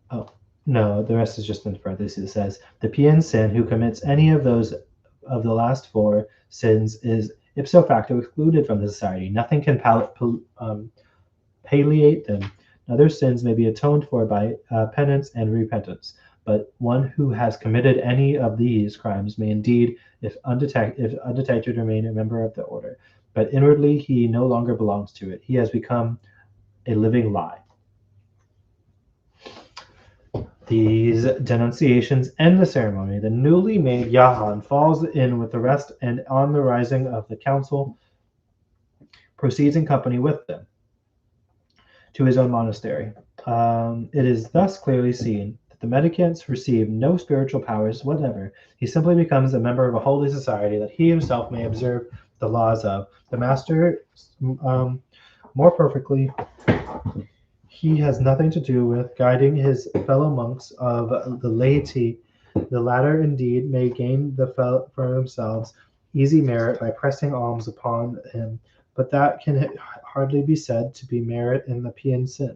oh. No, the rest is just in parentheses. It says the Pian sin who commits any of those of the last four sins is ipso facto excluded from the society. Nothing can palliate them. Other sins may be atoned for by penance and repentance, but one who has committed any of these crimes may indeed, if undetected, remain a member of the order. But inwardly he no longer belongs to it. He has become a living lie. These denunciations end the ceremony. The newly made Yahan falls in with the rest, and on the rising of the council, proceeds in company with them to his own monastery. It is thus clearly seen that the mendicants receive no spiritual powers whatever. He simply becomes a member of a holy society that he himself may observe the laws of. The master, more perfectly, he has nothing to do with guiding his fellow monks of the laity. The latter, indeed, may gain for themselves easy merit by pressing alms upon him, but that can hardly be said to be merit in the Pian sin.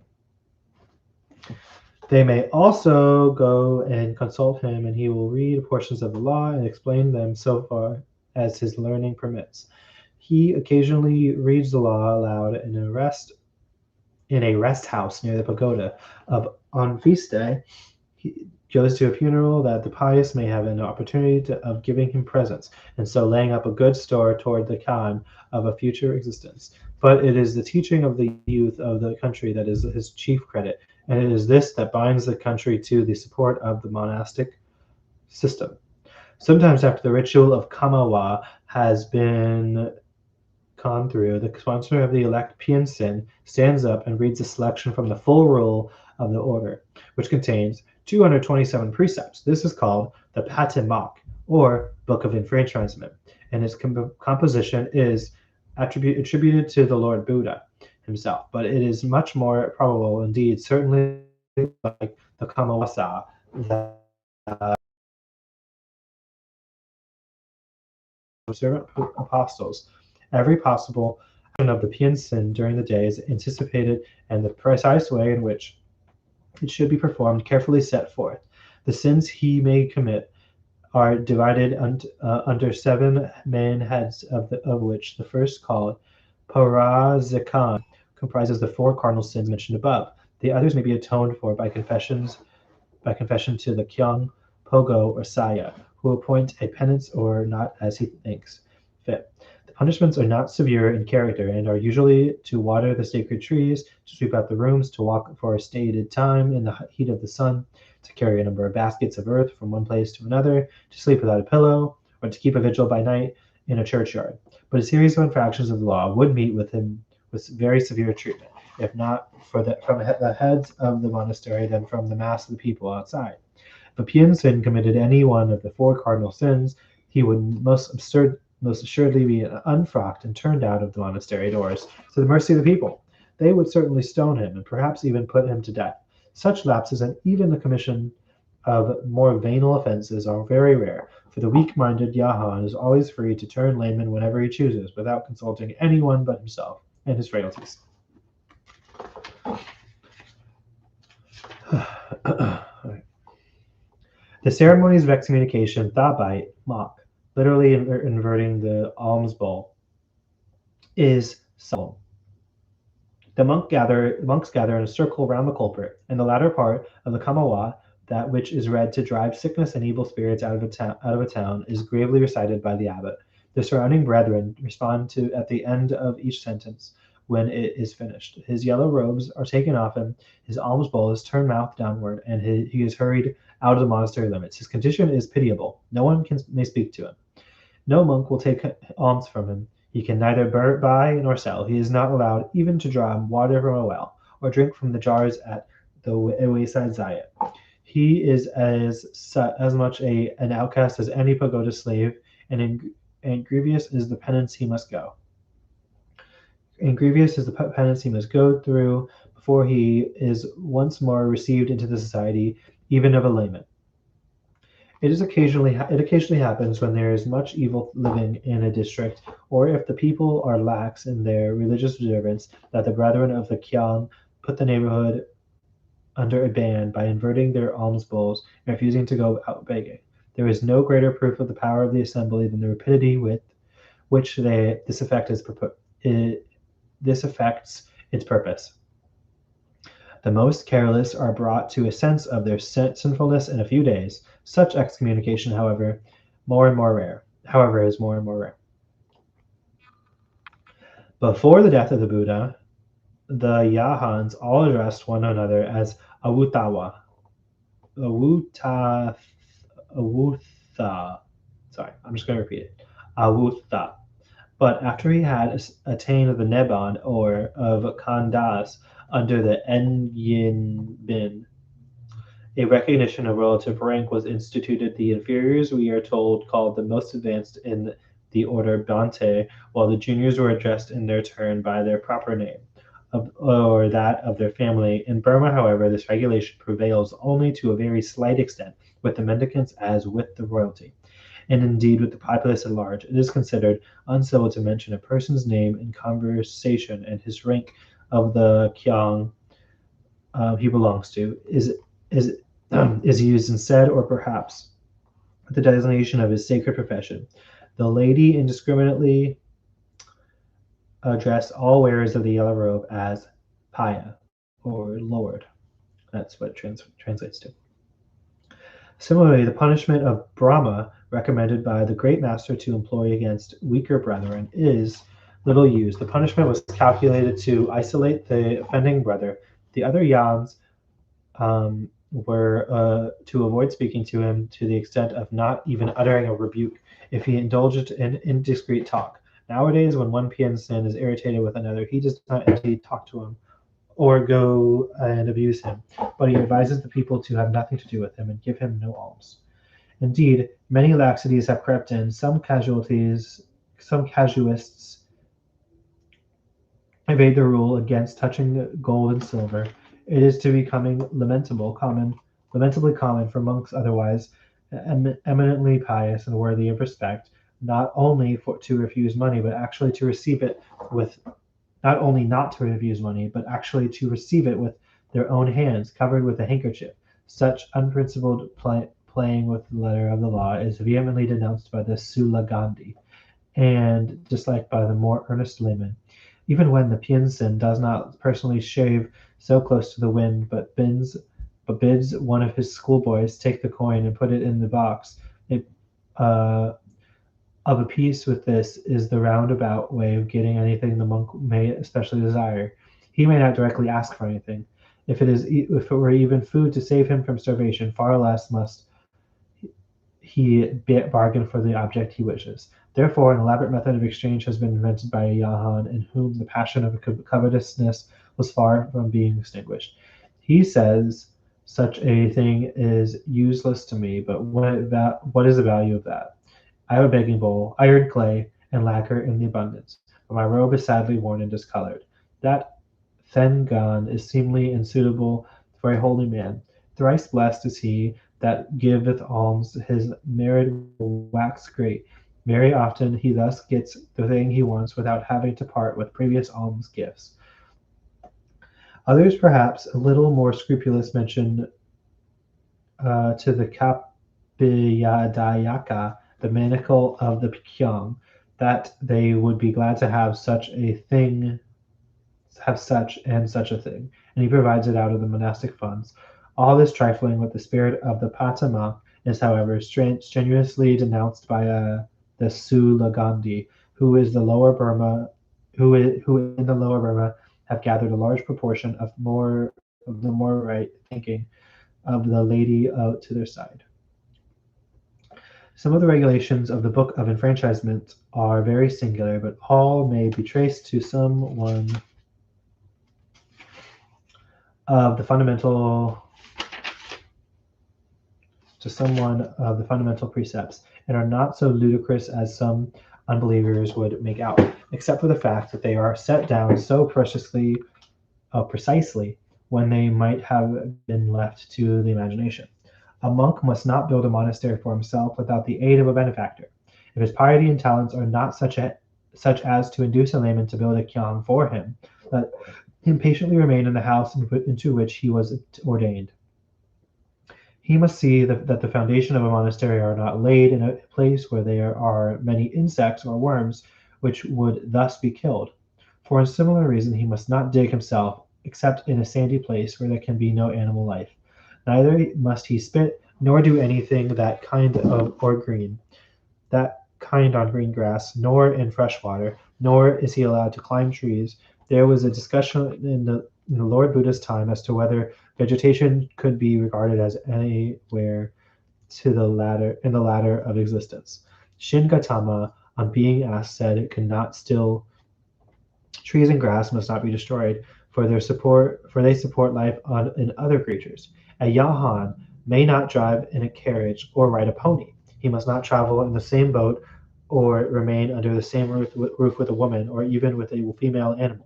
They may also go and consult him, and he will read portions of the law and explain them so far as his learning permits. He occasionally reads the law aloud in a rest house near the pagoda. On feast day, he goes to a funeral that the pious may have an opportunity of giving him presents, and so laying up a good store toward the Khan of a future existence. But it is the teaching of the youth of the country that is his chief credit, and it is this that binds the country to the support of the monastic system. Sometimes after the ritual of Kamawa has been gone through, the sponsor of the elect Piansin stands up and reads a selection from the full rule of the order, which contains 227 precepts. This is called the Patimak, or Book of Enfranchisement, and its composition is attributed to the Lord Buddha himself, but it is much more probable, indeed, certainly like the Kamawasa, that observant apostles. Every possible action of the Piansin during the day is anticipated, and the precise way in which it should be performed carefully set forth. The sins he may commit are divided under seven main heads, of which the first, called Parazikan, comprises the four cardinal sins mentioned above. The others may be atoned for by confession to the Kyung, Pogo, or Saya, who appoint a penance or not as he thinks fit. The punishments are not severe in character and are usually to water the sacred trees, to sweep out the rooms, to walk for a stated time in the heat of the sun, to carry a number of baskets of earth from one place to another, to sleep without a pillow, or to keep a vigil by night in a churchyard. But a series of infractions of the law would meet with him with very severe treatment, if not from the heads of the monastery, then from the mass of the people outside. If a Pian sin committed any one of the four cardinal sins, he would most assuredly be unfrocked and turned out of the monastery doors to the mercy of the people. They would certainly stone him and perhaps even put him to death. Such lapses and even the commission of more venal offenses are very rare, for the weak-minded Yahan is always free to turn layman whenever he chooses, without consulting anyone but himself and his frailties. The ceremonies of excommunication, thabite, mock, literally inverting the alms bowl, is solemn. The monks gather in a circle round the culprit, and the latter part of the Kamawa, that which is read to drive sickness and evil spirits out of a town, is gravely recited by the abbot. The surrounding brethren respond to at the end of each sentence when it is finished. His yellow robes are taken off him, his alms bowl is turned mouth downward, and he is hurried out of the monastery limits. His condition is pitiable. No one may speak to him. No monk will take alms from him. He can neither buy nor sell. He is not allowed even to draw water from a well, or drink from the jars at the wayside zayat. He is as much an outcast as any pagoda slave, and grievous is the penance he must go. And grievous is the penance he must go through before he is once more received into the society, even of a layman. It occasionally happens when there is much evil living in a district, or if the people are lax in their religious observance, that the brethren of the Kyan put the neighborhood under a ban by inverting their alms bowls and refusing to go out begging. There is no greater proof of the power of the assembly than the rapidity with which this affects its purpose. The most careless are brought to a sense of their sinfulness in a few days. Such excommunication, however, more and more rare. However, is more and more rare. Before the death of the Buddha, the Yahans all addressed one another as Awutawa. Awutha. Awutha. Sorry, I'm just going to repeat it. Awutha. But after he had attained the Neban or of Kandas under the Enyin, a recognition of relative rank was instituted. The inferiors, we are told, called the most advanced in the order Bante, while the juniors were addressed in their turn by their proper name, or that of their family. In Burma, however, this regulation prevails only to a very slight extent with the mendicants as with the royalty. And indeed, with the populace at large, it is considered uncivil to mention a person's name in conversation, and his rank of the kyang he belongs to is used instead, or perhaps the designation of his sacred profession. The lady indiscriminately addressed all wearers of the yellow robe as Paya, or Lord. That's what it translates to. Similarly, the punishment of Brahma recommended by the great master to employ against weaker brethren is little used. The punishment was calculated to isolate the offending brother. The other yams were to avoid speaking to him to the extent of not even uttering a rebuke if he indulged in indiscreet talk. Nowadays, when one Piensen is irritated with another, he does not indeed talk to him or go and abuse him, but he advises the people to have nothing to do with him and give him no alms. Indeed, many laxities have crept in. Some casuists evade the rule against touching gold and silver. It is to becoming lamentably common for monks otherwise eminently pious and worthy of respect, not only to refuse money, but actually to receive it with not only not to refuse money, but actually to receive it with their own hands, covered with a handkerchief. Such unprincipled playing with the letter of the law is vehemently denounced by the Sulagandhi and disliked by the more earnest layman. Even when the Piensen does not personally shave so close to the wind, but bids one of his schoolboys take the coin and put it in the box, of a piece with this is the roundabout way of getting anything the monk may especially desire. He may not directly ask for anything. If it were even food to save him from starvation, far less must he bargain for the object he wishes. Therefore, an elaborate method of exchange has been invented by a Yahan in whom the passion of covetousness was far from being extinguished. He says, such a thing is useless to me, but what is the value of that? I have a begging bowl, iron clay, and lacquer in the abundance, but my robe is sadly worn and discolored. That Thengan is seemly and suitable for a holy man. Thrice blessed is he that giveth alms, his merit will wax great. Very often he thus gets the thing he wants without having to part with previous alms gifts. Others, perhaps a little more scrupulous, mention to the Kapiyadayaka, the manacle of the Kyong, that they would be glad to have such and such a thing, and he provides it out of the monastic funds. All this trifling with the spirit of the Patama is, however, strenuously denounced by the Sulagandhi, who in the Lower Burma have gathered a large proportion of the more right thinking of the lady to their side. Some of the regulations of the Book of Enfranchisement are very singular, but all may be traced to someone of the fundamental precepts, and are not so ludicrous as some unbelievers would make out, except for the fact that they are set down so precisely when they might have been left to the imagination. A monk must not build a monastery for himself without the aid of a benefactor. If his piety and talents are not such as to induce a layman to build a kyang for him, He impatiently remained in the house into which he was ordained. He must see that the foundation of a monastery are not laid in a place where there are many insects or worms which would thus be killed. For a similar reason, he must not dig himself except in a sandy place where there can be no animal life. Neither must he spit nor do anything that kind on green grass, nor in fresh water, nor is he allowed to climb trees. There was a discussion in the Lord Buddha's time as to whether vegetation could be regarded as anywhere to the ladder in the ladder of existence. Shin Gautama, on being asked, said it could not still trees and grass must not be destroyed, for they support life in other creatures. A Yahan may not drive in a carriage or ride a pony. He must not travel in the same boat or remain under the same roof with a woman or even with a female animal.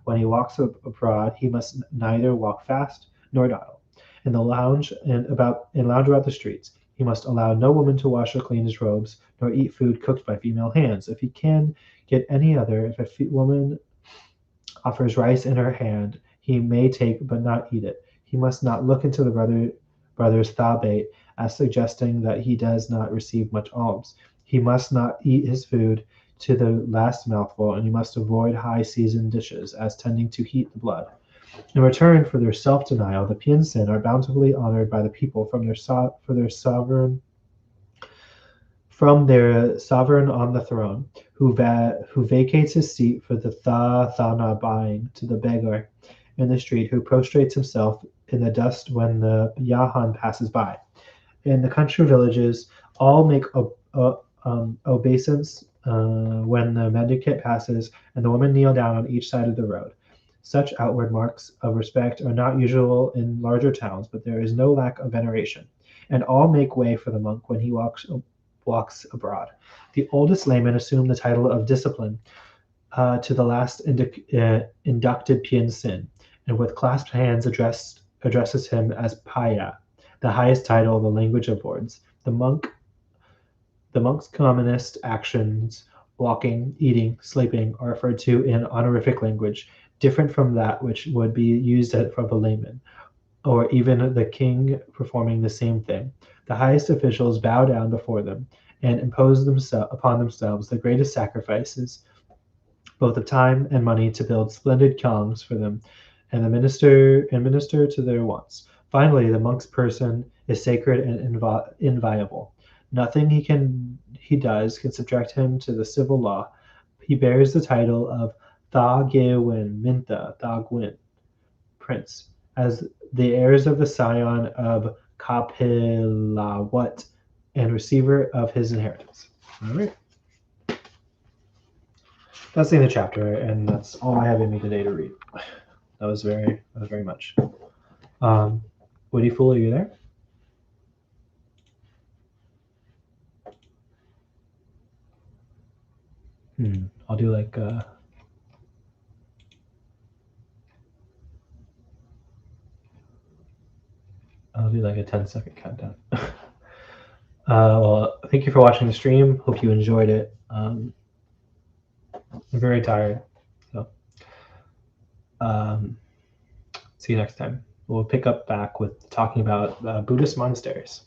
When he walks abroad, he must neither walk fast nor dawdle. In lounge about the streets, he must allow no woman to wash or clean his robes, nor eat food cooked by female hands. If he can get any other, if a woman offers rice in her hand, he may take but not eat it. He must not look into the brother's thabate as suggesting that he does not receive much alms. He must not eat his food to the last mouthful, and he must avoid high seasoned dishes as tending to heat the blood. In return for their self-denial, the Piensin are bountifully honored by the people from their sovereign on the throne, who vacates his seat for the thana buying to the beggar in the street who prostrates himself in the dust when the Yahan passes by. In the country villages, all make obeisance when the mendicant passes, and the women kneel down on each side of the road. Such outward marks of respect are not usual in larger towns, but there is no lack of veneration, and all make way for the monk when he walks abroad. The oldest layman assumed the title of discipline to the last inducted Piensin, and with clasped hands addresses him as Paya, the highest title in the language of words. The monk's commonest actions, walking, eating, sleeping, are referred to in honorific language, different from that which would be used for the layman, or even the king performing the same thing. The highest officials bow down before them and impose upon themselves the greatest sacrifices, both of time and money, to build splendid kyangs for them and minister to their wants. Finally, the monk's person is sacred and inviolable. Nothing he does can subject him to the civil law. He bears the title of Tha Gewin Minta Tha Gwyn, Prince, as the heirs of the scion of Kapilawat and receiver of his inheritance. All right. That's the end of the chapter, and that's all I have in me today to read. That was very much. Woody Fool, are you there? I'll do like a 10-second countdown. Well, thank you for watching the stream. Hope you enjoyed it. I'm very tired, so see you next time. We'll pick up back with talking about Buddhist monasteries.